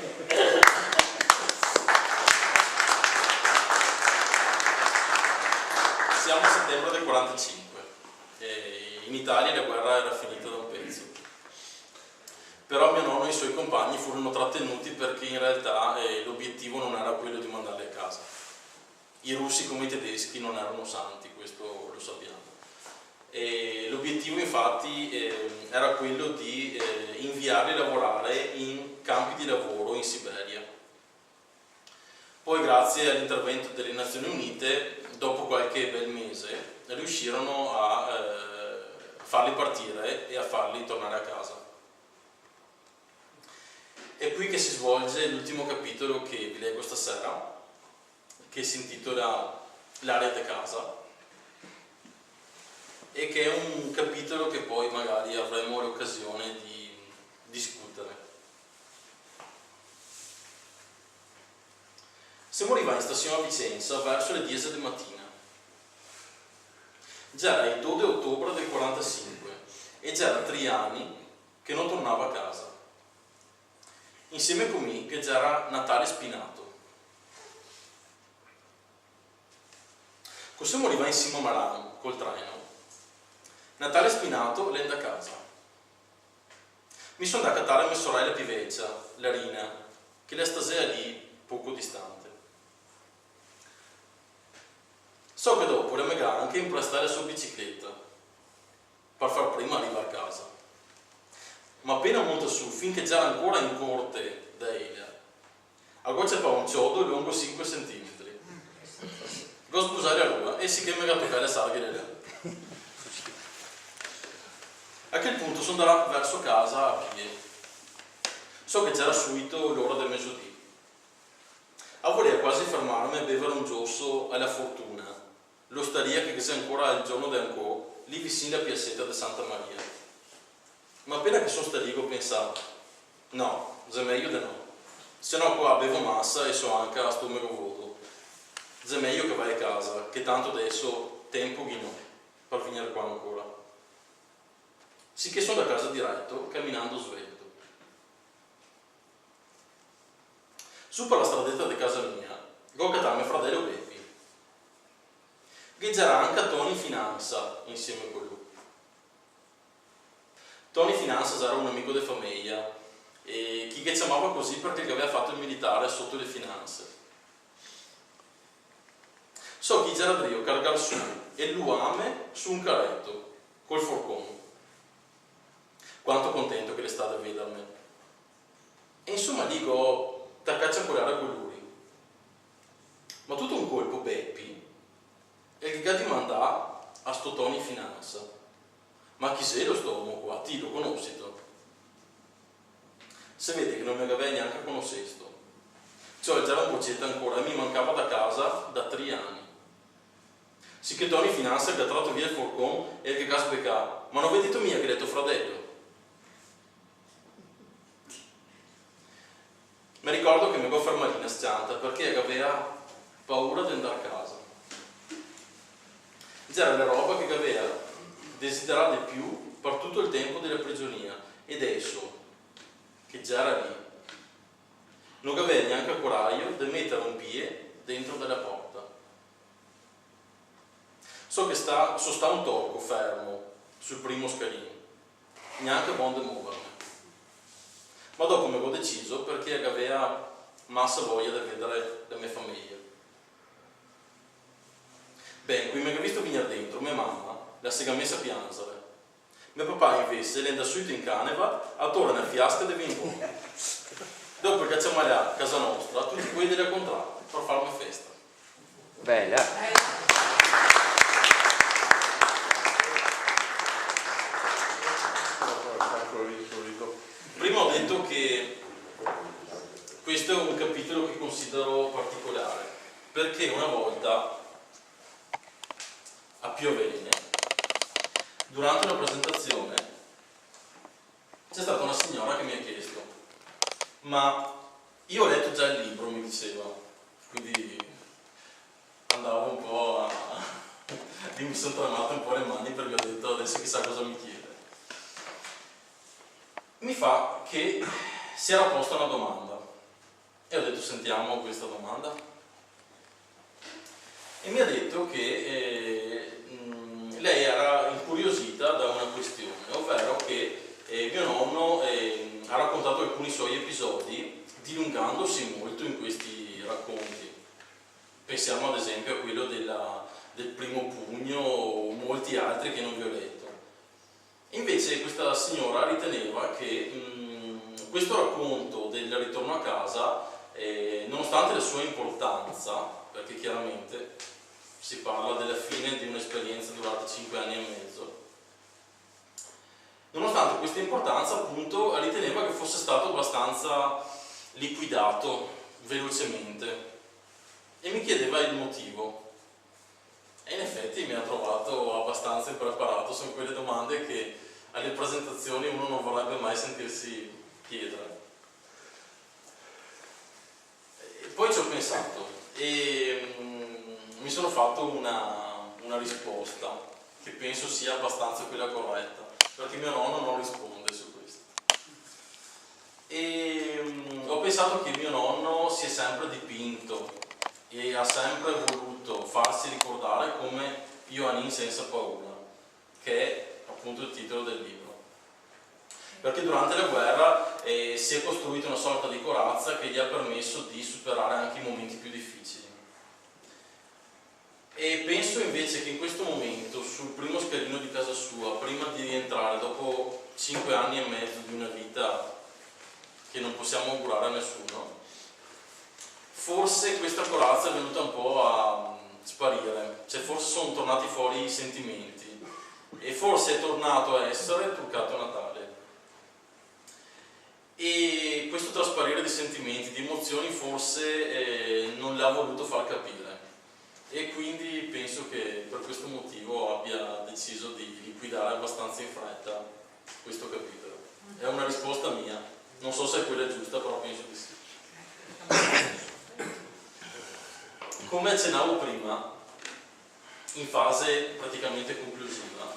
siamo a settembre del 45 e in Italia la guerra era finita da un pezzo, però mio nonno e i suoi compagni furono trattenuti perché in realtà l'obiettivo non era quello di mandarli a casa. I russi come i tedeschi non erano santi, questo lo sappiamo. E l'obiettivo infatti era quello di inviarli a lavorare in campi di lavoro in Siberia. Poi grazie all'intervento delle Nazioni Unite, dopo qualche bel mese, riuscirono a farli partire e a farli tornare a casa. È qui che si svolge l'ultimo capitolo che vi leggo stasera, che si intitola L'area di casa, e che è un capitolo che poi magari avremo l'occasione di discutere. Siamo arrivati in stazione a Vicenza verso le 10 del mattino. Già era il 2 ottobre del 45 e già da 3 anni che non tornava a casa. Insieme con me che già era Natale Spinato. Così siamo arrivati insieme a Marano col treno. Natale Spinato l'enda a casa. Mi sono da cattare mia sorella più vecchia, Larina, che la stasera lì poco distante. So che dopo la mia anche imprestare la sua bicicletta per far prima arrivare a casa. Ma appena monta su, finché già era ancora in corte da Elia, a goccia fa un ciodo lungo 5 cm. Go sposare allora e si che mi ha toccare le saghe là. A quel punto sono andato verso casa a piedi. So che già era subito l'ora del mezzodì. A voler quasi fermarmi a bere un giosso alla fortuna, l'osteria che c'è ancora il giorno d'Ancò, lì vicino alla piazzetta di Santa Maria. Ma appena che sono stato lì ho pensato, no, è meglio di no. Se no qua bevo massa e so anche a stomaco vuoto. È meglio che vai a casa, che tanto adesso tempo che no, per venire qua ancora. Sì che sono da casa diretto, camminando svelto. Su per la stradetta di casa mia, go a cattare mio fratello Beppi, che già era anche a Tony Finanza insieme con lui. Tony Finanza era un amico di famiglia e chi che chiamava così perché aveva fatto il militare sotto le finanze. So chi c'era Dio cargar su e l'uame su un carretto col forcone. Quanto contento che l'estate a vedermi. E insomma dico, da caccia a colare con lui. Ma tutto un colpo Beppi e che ti manda a sto Tony Finanza. Ma chi sei lo stomo qua? Ti lo conosci tu? Se vede che non mi aveva neanche a conoscesto. Cioè già un boccetta ancora e mi mancava da casa da 3 anni. Sì che Tony Finanza che ha tratto via il forcone e che caso peccato. Ma non vedete mia che ha detto fratello? Mi ricordo che mi avevo fermato in scianta perché aveva paura di andare a casa. C'era la roba che aveva desiderato di più per tutto il tempo della prigionia ed adesso, che già era lì, non aveva neanche il coraggio di mettere un piede dentro della porta. So che sono stato un tocco fermo sul primo scalino, neanche buono di muovermi. Ma dopo mi avevo deciso perché aveva massa voglia di vedere la mia famiglia. Beh, qui mi ha visto venire dentro, mia mamma la si è messa a piangere. Mio papà invece l'è subito in caneva a tornare una fiasca di vino. Dopo che siamo allà a casa nostra, tutti quelli del contrario, per fare una festa. bella. Prima ho detto che questo è un capitolo che considero particolare, perché una volta a Piovene, durante una presentazione, c'è stata una signora che mi ha chiesto: ma io ho letto già il libro, mi diceva, quindi andavo un po' a e mi sono tremate un po' le mani perché ho detto adesso chissà cosa mi chiede. Mi fa che si era posta una domanda e ho detto sentiamo questa domanda e mi ha detto che lei era incuriosita da una questione, ovvero che mio nonno ha raccontato alcuni suoi episodi dilungandosi molto in questi racconti. Pensiamo ad esempio a quello del primo pugno o molti altri che non vi ho letto. Invece questa signora riteneva che questo racconto del ritorno a casa, nonostante la sua importanza, perché chiaramente si parla della fine di un'esperienza durata 5 anni e mezzo, nonostante questa importanza appunto riteneva che fosse stato abbastanza liquidato velocemente e mi chiedeva il motivo. E in effetti mi ha trovato abbastanza impreparato, sono quelle domande che alle presentazioni uno non vorrebbe mai sentirsi chiedere. E poi ci ho pensato e mi sono fatto una risposta che penso sia abbastanza quella corretta, perché mio nonno non risponde su questo. E ho pensato che mio nonno si è sempre dipinto e ha sempre voluto farsi ricordare come Ioannin senza paura, che è appunto il titolo del libro. Perché durante la guerra si è costruita una sorta di corazza che gli ha permesso di superare anche i momenti più difficili. E penso invece che in questo momento, sul primo scalino di casa sua, prima di rientrare dopo 5 anni e mezzo di una vita che non possiamo augurare a nessuno, forse questa corazza è venuta un po' a sparire, cioè forse sono tornati fuori i sentimenti e forse è tornato a essere truccato Natale. E questo trasparire di sentimenti, di emozioni forse non l'ha voluto far capire e quindi penso che per questo motivo abbia deciso di liquidare abbastanza in fretta questo capitolo. È una risposta mia, non so se è quella giusta, però penso di sì. Come accennavo prima, in fase praticamente conclusiva,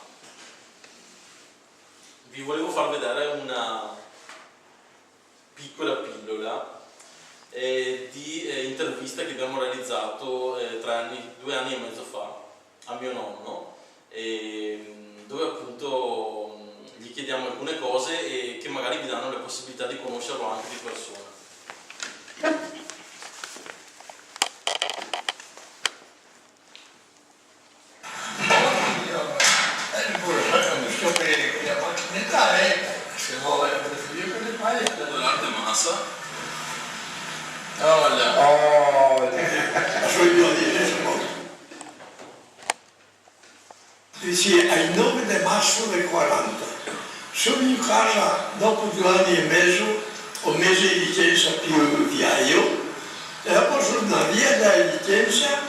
vi volevo far vedere una piccola pillola di intervista che abbiamo realizzato 2 anni e mezzo fa a mio nonno, dove appunto gli chiediamo alcune cose e che magari vi danno la possibilità di conoscerlo anche di persona. L'arte massa. Dice ai 9 di marzo del 40 sono in casa dopo 2 anni e mezzo, ho messo in licenza più viaio e dopo sono una via da licenza,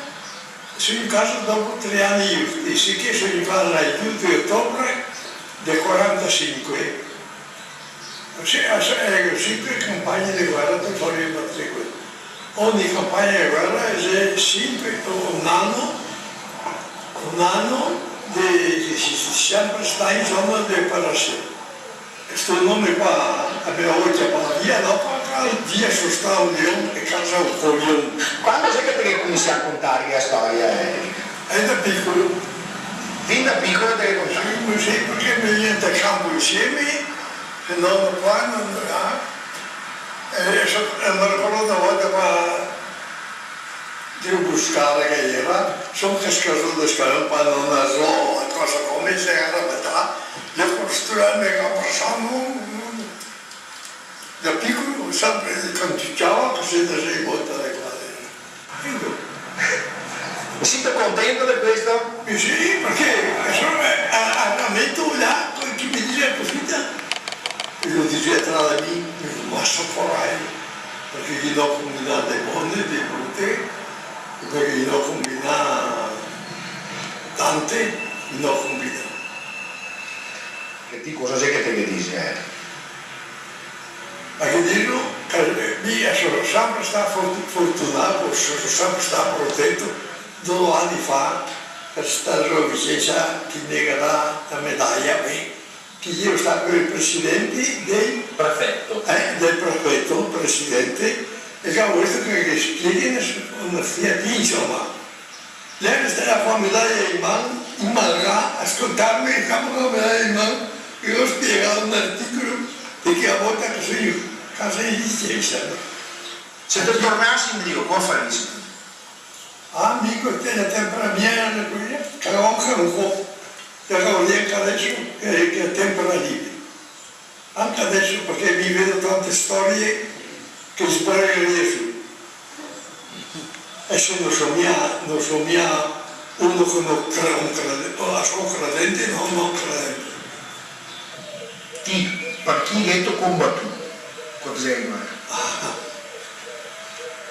sono in casa dopo 3 anni, dice che sono in casa il 2 di ottobre del 45. C'è 5 campagne di guerra per fare il matricola. Ogni campagna di guerra è sempre un anno sempre sta in zona di preparazione. Questo nome qua abbiamo chiamato via, dopo via sono stato un leone e casa un coglione. Quando sei che cominci a contare la storia? È da piccolo. Fin da piccolo te le contai? Sì, perché mi viene a campo insieme. E non qua, non là, e mi ricordo una volta devo buscare che era, sono cascato da scala, un po' non so cosa come se era a metà, le costruzioni che passavano, da piccolo sempre canticchiava così da 6 volte alle quadre. Siete contento di questo? Sì, perché a metto là, chi mi diceva così, io diceva tra di me, ma sopporrai, perché gli ho combinato dei buoni, dei brutti, perché gli ho combinato tante, gli ho combinato. Che ti cosa sei che te ne dice? Ma che dico, io sono sempre stato fortunato, sono sempre stato protetto 2 anni fa, questa sua Vicenza ti negherà la medaglia, che io sto con il presidente del Prefetto. Del prefetto, presidente, e che ha visto che spiegano una Fiat, insomma. Lei sta a fare medaglia in mano, immanerà, ascoltarmi il capo con la medaglia in mano, e ho spiegato un articolo di che a volte che sono io, casa di Vicenza. Se tu tornassi in Dio, cosa faresti? Amico, te la tempera mia, che ho anche un po', che ho anche adesso, che è tempera libera. Anche adesso, perché mi vedo tante storie che spero che riesco. E se non so mia, uno che non crede, o sono credente, no, non credente. Ti, per chi hai combattuto? Cos'è in mano?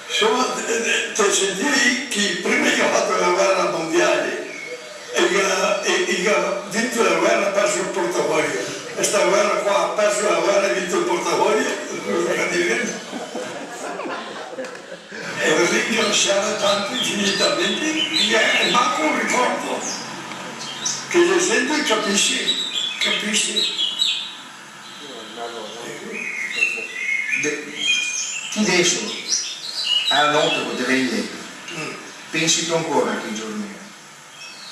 Insomma, te sentivi che prima che ho fatto la guerra mondiale e che ho vinto la guerra, ha perso il portafoglio. E questa guerra qua ha perso la guerra e vinto il portafoglio, e ringraziare tanto infinitamente, che manco un ricordo, che le sento e capisci. Ti adesso, alla notte che ti vedi, pensi tu ancora a che giorni è?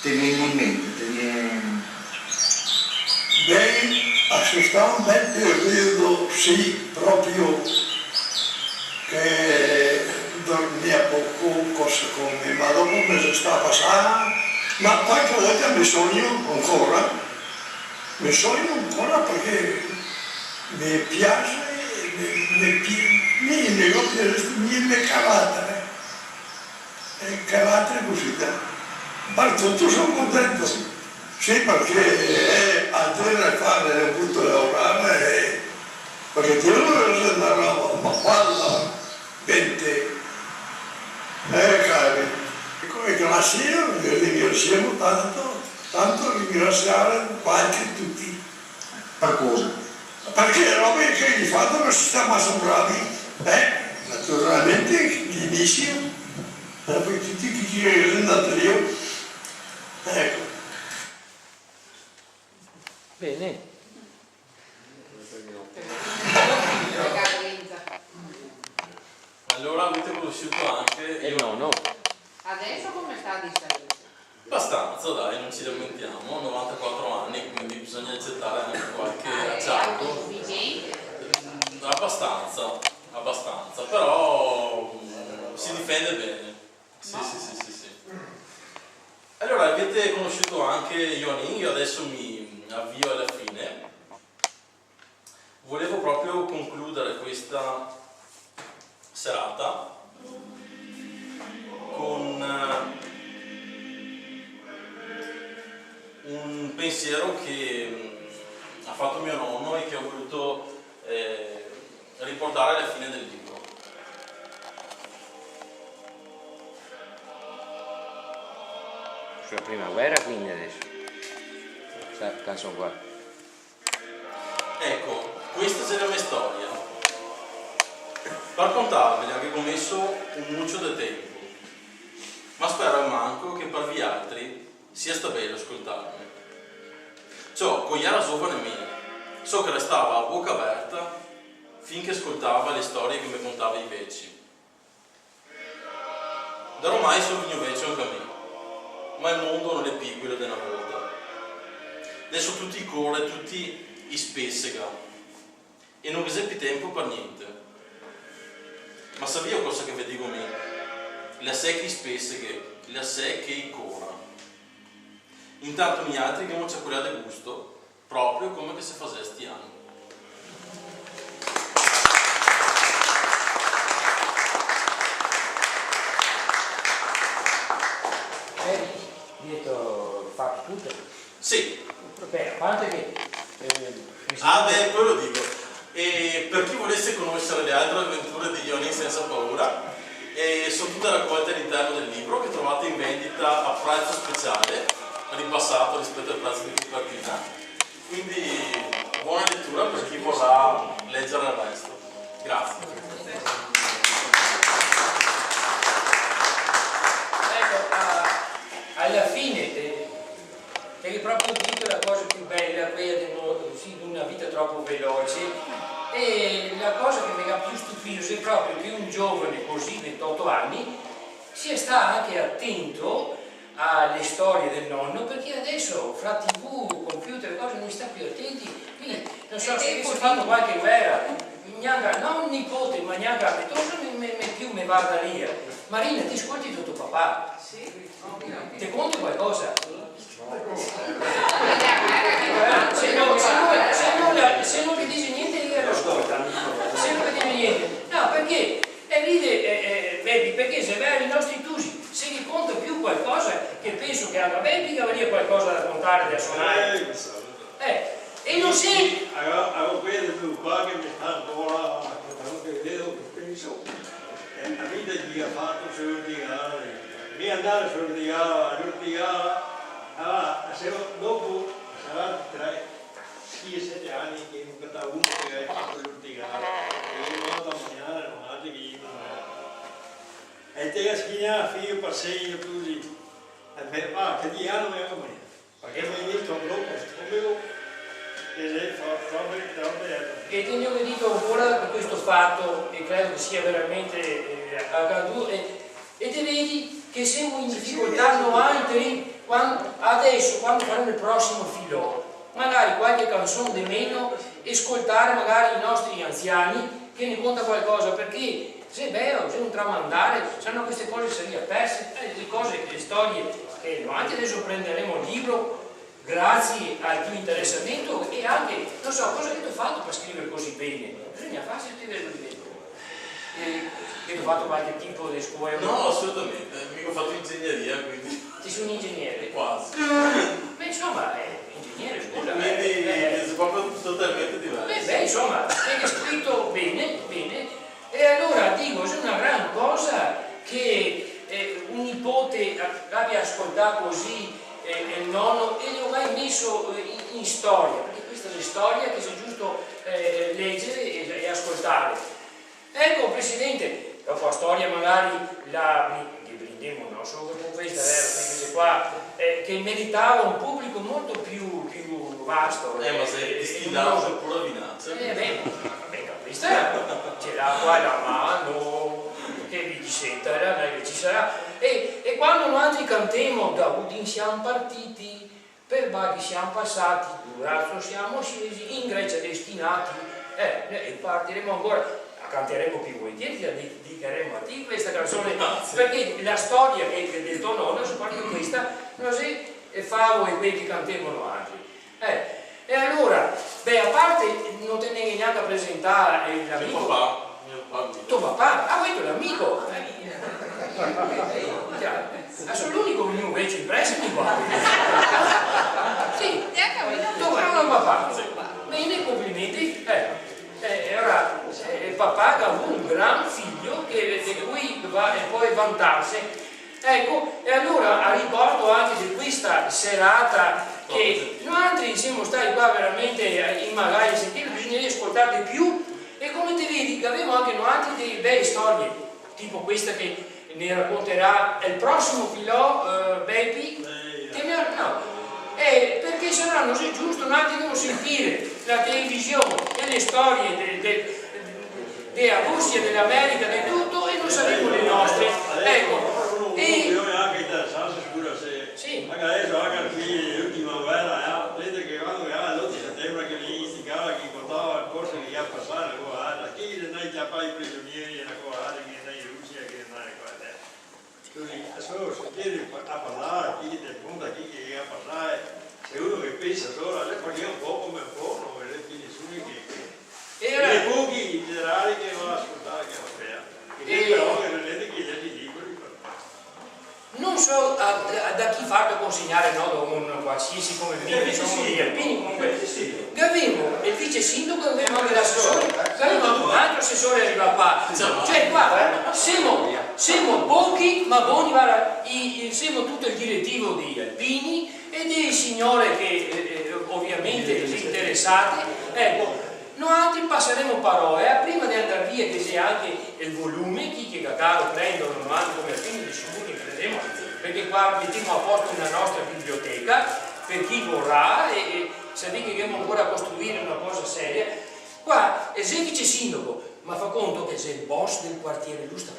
Ti viene in mente, ti viene... Beh, assistavo un bel periodo, sì, proprio che dormia poco, cose come, ma dopo mi si sta passando, ma qualche volta mi sogno ancora perché mi piace, mi carattere così, ma tutto sono contento, sì, perché a terra fare ho potuto lavorare, perché Dio non è una roba, ma quando 20, cari, e grazie, ringraziamo tanto ringraziare quanti tutti. Per cosa? Perché le robe che gli fanno non si sta mai bravi, naturalmente l'inizio, poi tutti chi ci è andato io, ecco. Bene. Allora avete conosciuto anche Il nonno. Adesso come sta di salute? abbastanza, dai, non ci lamentiamo, 94 anni, quindi bisogna accettare anche qualche acciacco. Autosufficiente? Abbastanza, però si difende bene. Sì. Allora, avete conosciuto anche Ionin, io adesso mi avvio alla fine. Volevo proprio concludere questa serata con un pensiero che ha fatto mio nonno e che ho voluto riportare alla fine del libro. Sulla prima guerra, quindi adesso. Questa canzone qua. Ecco, questa è la mia storia. Per contarvela che ho messo un muccio di tempo, ma spero manco che per vi altri sia sta bello ascoltarmi. Ciò, con era giovane mia, so che restava a bocca aperta finché ascoltava le storie che mi contava i vecchi. Da ormai sono venuto vecchio anche a me, ma il mondo non è piccolo di una volta. Adesso tutti corre, tutti i spessega, e non c'è più tempo per niente. Ma sapete cosa che vi dico me? La sé che spessega, la sé che i corra. Intanto gli altri che non c'è quella del gusto, proprio come che se facesti anni. Dietro fatto tutto? Sì. Beh, a parte che... Poi lo dico. E per chi volesse conoscere le altre avventure di Ionin senza paura, sono tutte raccolte all'interno del libro che trovate in vendita a prezzo speciale, ribassato rispetto al prezzo di copertina. Quindi buona lettura per chi vorrà leggere il resto. Grazie. Ecco, alla fine proprio che un giovane così, 28 anni, sia sta anche attento alle storie del nonno, perché adesso fra TV, computer e cose non sta più attenti. Quindi non so se avesse fatto qualche guerra, non nipote, ma neanche abitoso più mi vada lì. Marina, ti ascolti tutto papà? Sì, Ti conti qualcosa? Se non vi dice niente io lo ascolta. Se non vi dice niente. No, perché vedi, perché se vai ai nostri tusi se gli conta più qualcosa che penso che alla Belli avrebbe qualcosa da contare da suonare. E non sei. Avevo quello del qua che mi sta ancora che vedo che penso la vita gli ha fatto sordigare mi andare a sordigare dopo sarà 6-7 anni che non cantavo uno che ha fatto l'urtigare e io vado a mangiare non ha che io e te la schina figlio passeggio così ma che di anno mi ha comunito perché mi hai detto un blocco come E ti ho detto ancora di questo fatto e credo che sia veramente accaduto e ti vedi che siamo in difficoltà noi adesso quando faremo il prossimo filò magari qualche canzone di meno e ascoltare magari i nostri anziani che ne conta qualcosa perché se è vero, se un tramandare sanno queste cose sarebbero perse le cose, le storie che anche adesso prenderemo il libro grazie al tuo interessamento e anche, non so, cosa che ti ho fatto per scrivere così bene? Bisogna farsi scrivere così bene. Che ti ho fatto qualche tipo di scuola? No, assolutamente, mica ho fatto ingegneria, quindi... Ti sei un ingegnere? Quasi. Beh, insomma, ingegnere, scusa. Quindi è proprio totalmente diverso. Beh, insomma, hai scritto bene, bene. E allora, dico, è una gran cosa che un nipote abbia ascoltato così il nonno e lo hai messo in storia, perché questa è la storia che sia giusto leggere e ascoltare. Ecco Presidente, dopo la storia magari la brindiamo, non solo con questa, queste qua, che meritava un pubblico molto più vasto. Ma sei distillato pure vinazza. Questa c'è l'acqua, la mano, che vi senta, ci sarà. E quando noi altri cantiamo da Udin siamo partiti, per Bari siamo passati, Durazzo siamo scesi, in Grecia destinati, e partiremo ancora, la canteremo più volentieri, la dedicheremo a te questa canzone, perché la storia del tuo nonno, soprattutto questa, non si fa voi quelli che cantiamo altri. E allora, a parte non te ne neanche a presentare l'amico. Mio papà. Tuo papà? Ah, questo è l'amico. Sono l'unico che invece impresso di qua. Sì, tuo papà. Bene, complimenti. Ora, il papà ha un gran figlio di cui va e poi vantarsi. Ecco, e allora a ricordo anche di questa serata che noi siamo stati qua veramente in magari a sentire, bisogna ascoltare di più e come ti vedi che abbiamo anche noi delle belle storie, tipo questa che ne racconterà il prossimo filò Beppi, perché saranno, se è giusto, noi dobbiamo sentire la televisione e le storie della Russia, dell'America, di tutto e non saremo le nostre. Ecco. Bisogna anche interessarsi se sì. Anche adesso, anche qui l'ultima guerra, vedete che quando l'8 settembre che mi indicava che contava il corso che ia passare, chi non è già i prigionieri e la cosa che non è in Russia, che non è qua. Quindi solo sentire a parlare, chi ti punta, chi che ia parlare, se uno che pensa solo, perché un po' come un po', non vedete più nessuno che... E pochi in generale che non ascoltare che non crea. E però che vedete che gli libri. Non so da chi farlo consegnare un qualsiasi come me, sono gli alpini comunque. Avevo il vice sindaco, avevo anche l'assessore, avevo un altro assessore arriva qua. Cioè qua siamo pochi, ma buoni, siamo tutto il direttivo di alpini e dei signore che ovviamente interessati. Ecco, noi altri passeremo parole, prima di andare via che sia anche il volume, chi che caro prendono, non hanno come alpini di sicuro che prenderemo, perché qua mettiamo a posto una nostra biblioteca per chi vorrà e sapete che dobbiamo ancora costruire una cosa seria. Qua il vice sindaco, ma fa conto che c'è il boss del quartiere, lui sta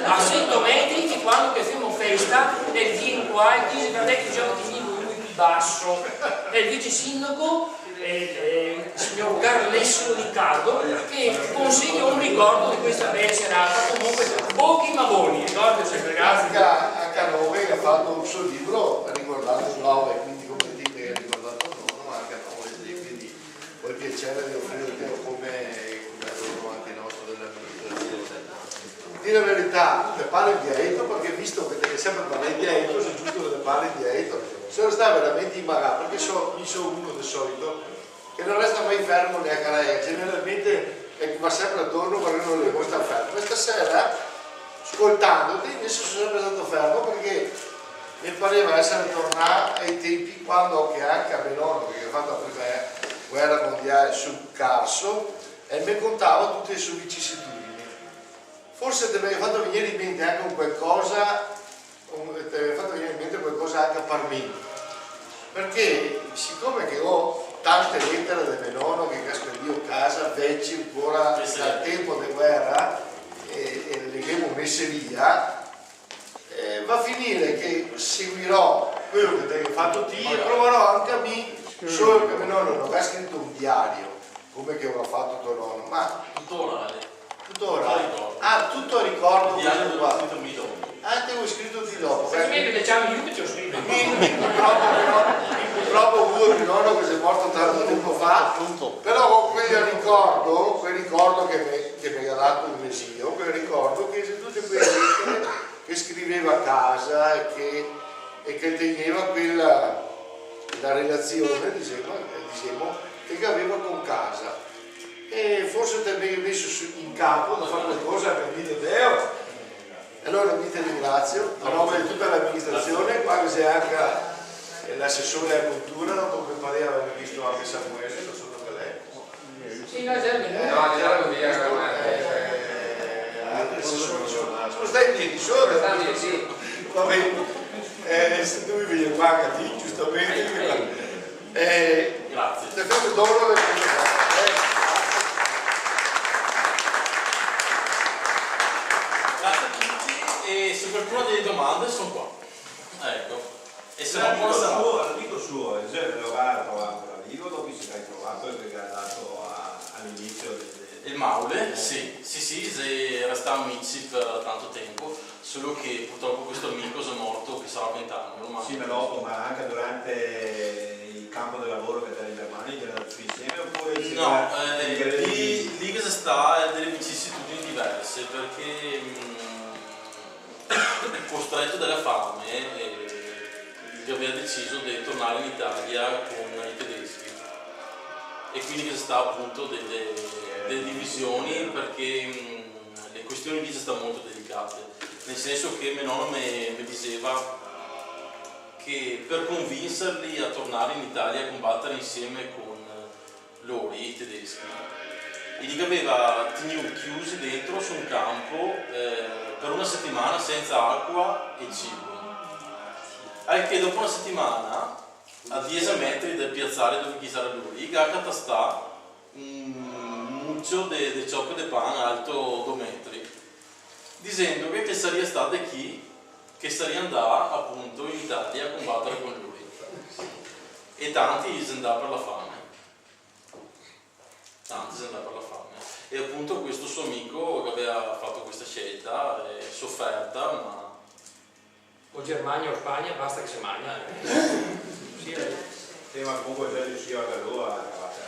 a 100 metri che quando che facciamo festa e vieni qua e dice che diciamo che vieni lui più basso e il vice sindaco il signor Carlesso Riccardo che consegna un ricordo di questa bella serata, comunque pochi ma buoni, ricordo sempre ragazzi. Anche a Nove ha fatto un suo libro riguardato il 9, quindi come dite che ha riguardato il 9, ma anche a 9, quindi ho il piacere di offrirti come lavoro anche nostro dell'amministrazione. Dire la verità, le parlo in dialetto perché visto che devi sempre parlare in dialetto, se giusto che le parli in dialetto, sono stato veramente imbarato perché io sono uno del solito che non resta mai fermo neanche a lei, generalmente va sempre attorno perché non le può stare fermo. Questa sera, ascoltandoti, invece sono sempre stato fermo perché mi pareva essere tornato ai tempi quando che anche a Benone, perché ho fatto la prima guerra mondiale sul Carso, e mi contava tutte le sue vicissitudini. Forse ti avevi fatto venire in mente anche qualcosa anche a Parmini, perché siccome che ho tante lettere del Menono che scrivevo a casa, vecchi ancora dal tempo di guerra, e le abbiamo messe via, va a finire che seguirò quello che ti hai fatto te e proverò anche a me, solo che mio nonno non aveva scritto un diario come che aveva fatto tuo nonno, ma Tutto tutto ricordo. Il diario l'ho scritto mi dopo. Te ho scritto di dopo. Perché diciamo io che ti ho scritto. Purtroppo ho avuto mio nonno che si è morto tanto tempo fa, però ho quel ricordo che mi ha dato un mesio, quel ricordo che se tutte quelle lettere che scriveva a casa e che teneva la relazione, diciamo, che aveva con casa. E forse ti avevi messo in campo da fare qualcosa per il video. Allora vi ringrazio, a nome di tutta l'amministrazione, qua c'è anche l'assessore alla cultura, dopo che pareva avevo visto anche Samuele, non so dove lei. Sì, no, c'era sono stati piedi solo, va bene, se tu mi vieni qua anche a te, giustamente. Grazie. Ti faccio d'oro le E se qualcuno ha delle domande sono qua. Ecco. E se no l'amico suo, lo va trovato da vivo, dopo si è trovato e che ha dato all'inizio il Maule, sì, restiamo amici per tanto tempo, solo che purtroppo questo amico è morto che sarà 20 anni. Sì, ma dopo, ma anche durante il campo di lavoro che era in Germania, che era tutti insieme oppure no, lì che si sta delle vicissitudini diverse perché costretto dalla fame aveva deciso di tornare in Italia con i tedeschi e quindi che si sta appunto delle divisioni perché le questioni lì sono molto delicate, nel senso che mio nonno mi diceva che per convincerli a tornare in Italia a combattere insieme con loro, i tedeschi, li aveva tenuti chiusi dentro su un campo per una settimana senza acqua e cibo. Anche dopo una settimana, a 10 metri dal piazzale dove chi sarà lui, Gacata sta un muccio di ciocco di pan alto 2 metri, dicendo che sarebbe stato chi che sarebbe andato appunto in Italia a combattere con lui. E tanti si andavano per la fame. E appunto questo suo amico che aveva fatto questa scelta è sofferta, ma o Germania o Spagna basta che si mangia. Sì, ma comunque già riusciva da loro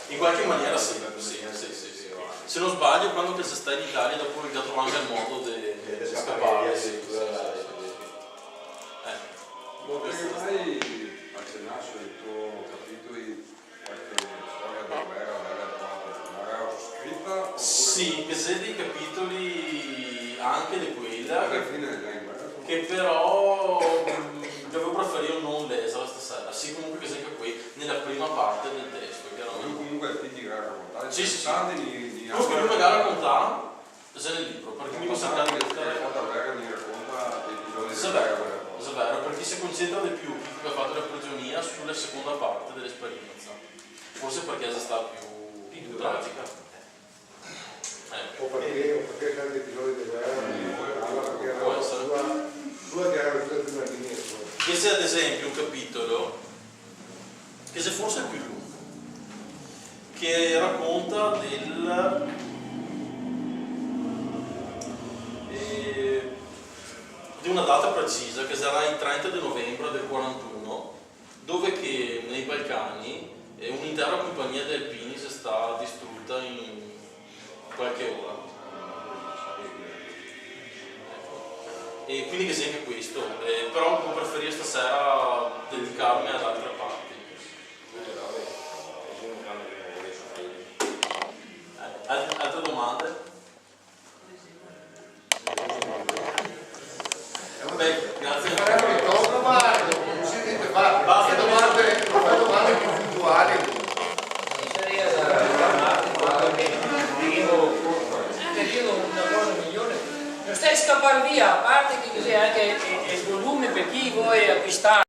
in qualche maniera sì. Se non sbaglio quando si sta in Italia dopo ha trovato anche il modo di scappare. Vorrei accennare sul tuo capitolo qualche storia della guerra scritta? Sì, che sei dei capitoli anche di quella alla fine che però avevo preferito non leggere stasera, sì comunque che sei che qui nella prima parte del testo chiaramente. Comunque ti dirà raccontare sì. Comunque prima che raccontare se nel libro perché mi consigliamo di racconta episodi è vero, perché si concentra di più chi ha fatto la prigionia sulla seconda parte dell'esperienza, forse perché è stata più pratica. o perché c'erano dei episodi di guerra, perché era due che erano le prime linee. Questo è ad esempio un capitolo che se forse è più lungo, che racconta di una data precisa che sarà il 30 di novembre del 41, dove che nei Balcani un'intera compagnia di alpini si sta distrutta in qualche ora. E quindi che sia anche questo, però preferisco stasera dedicarmi ad altre parti. Altre domande? Beh, grazie. Faremo il ritorno, ma così dite fare domande più puntuali. Non stai a scappare via, a parte che così anche il volume per chi vuole acquistare.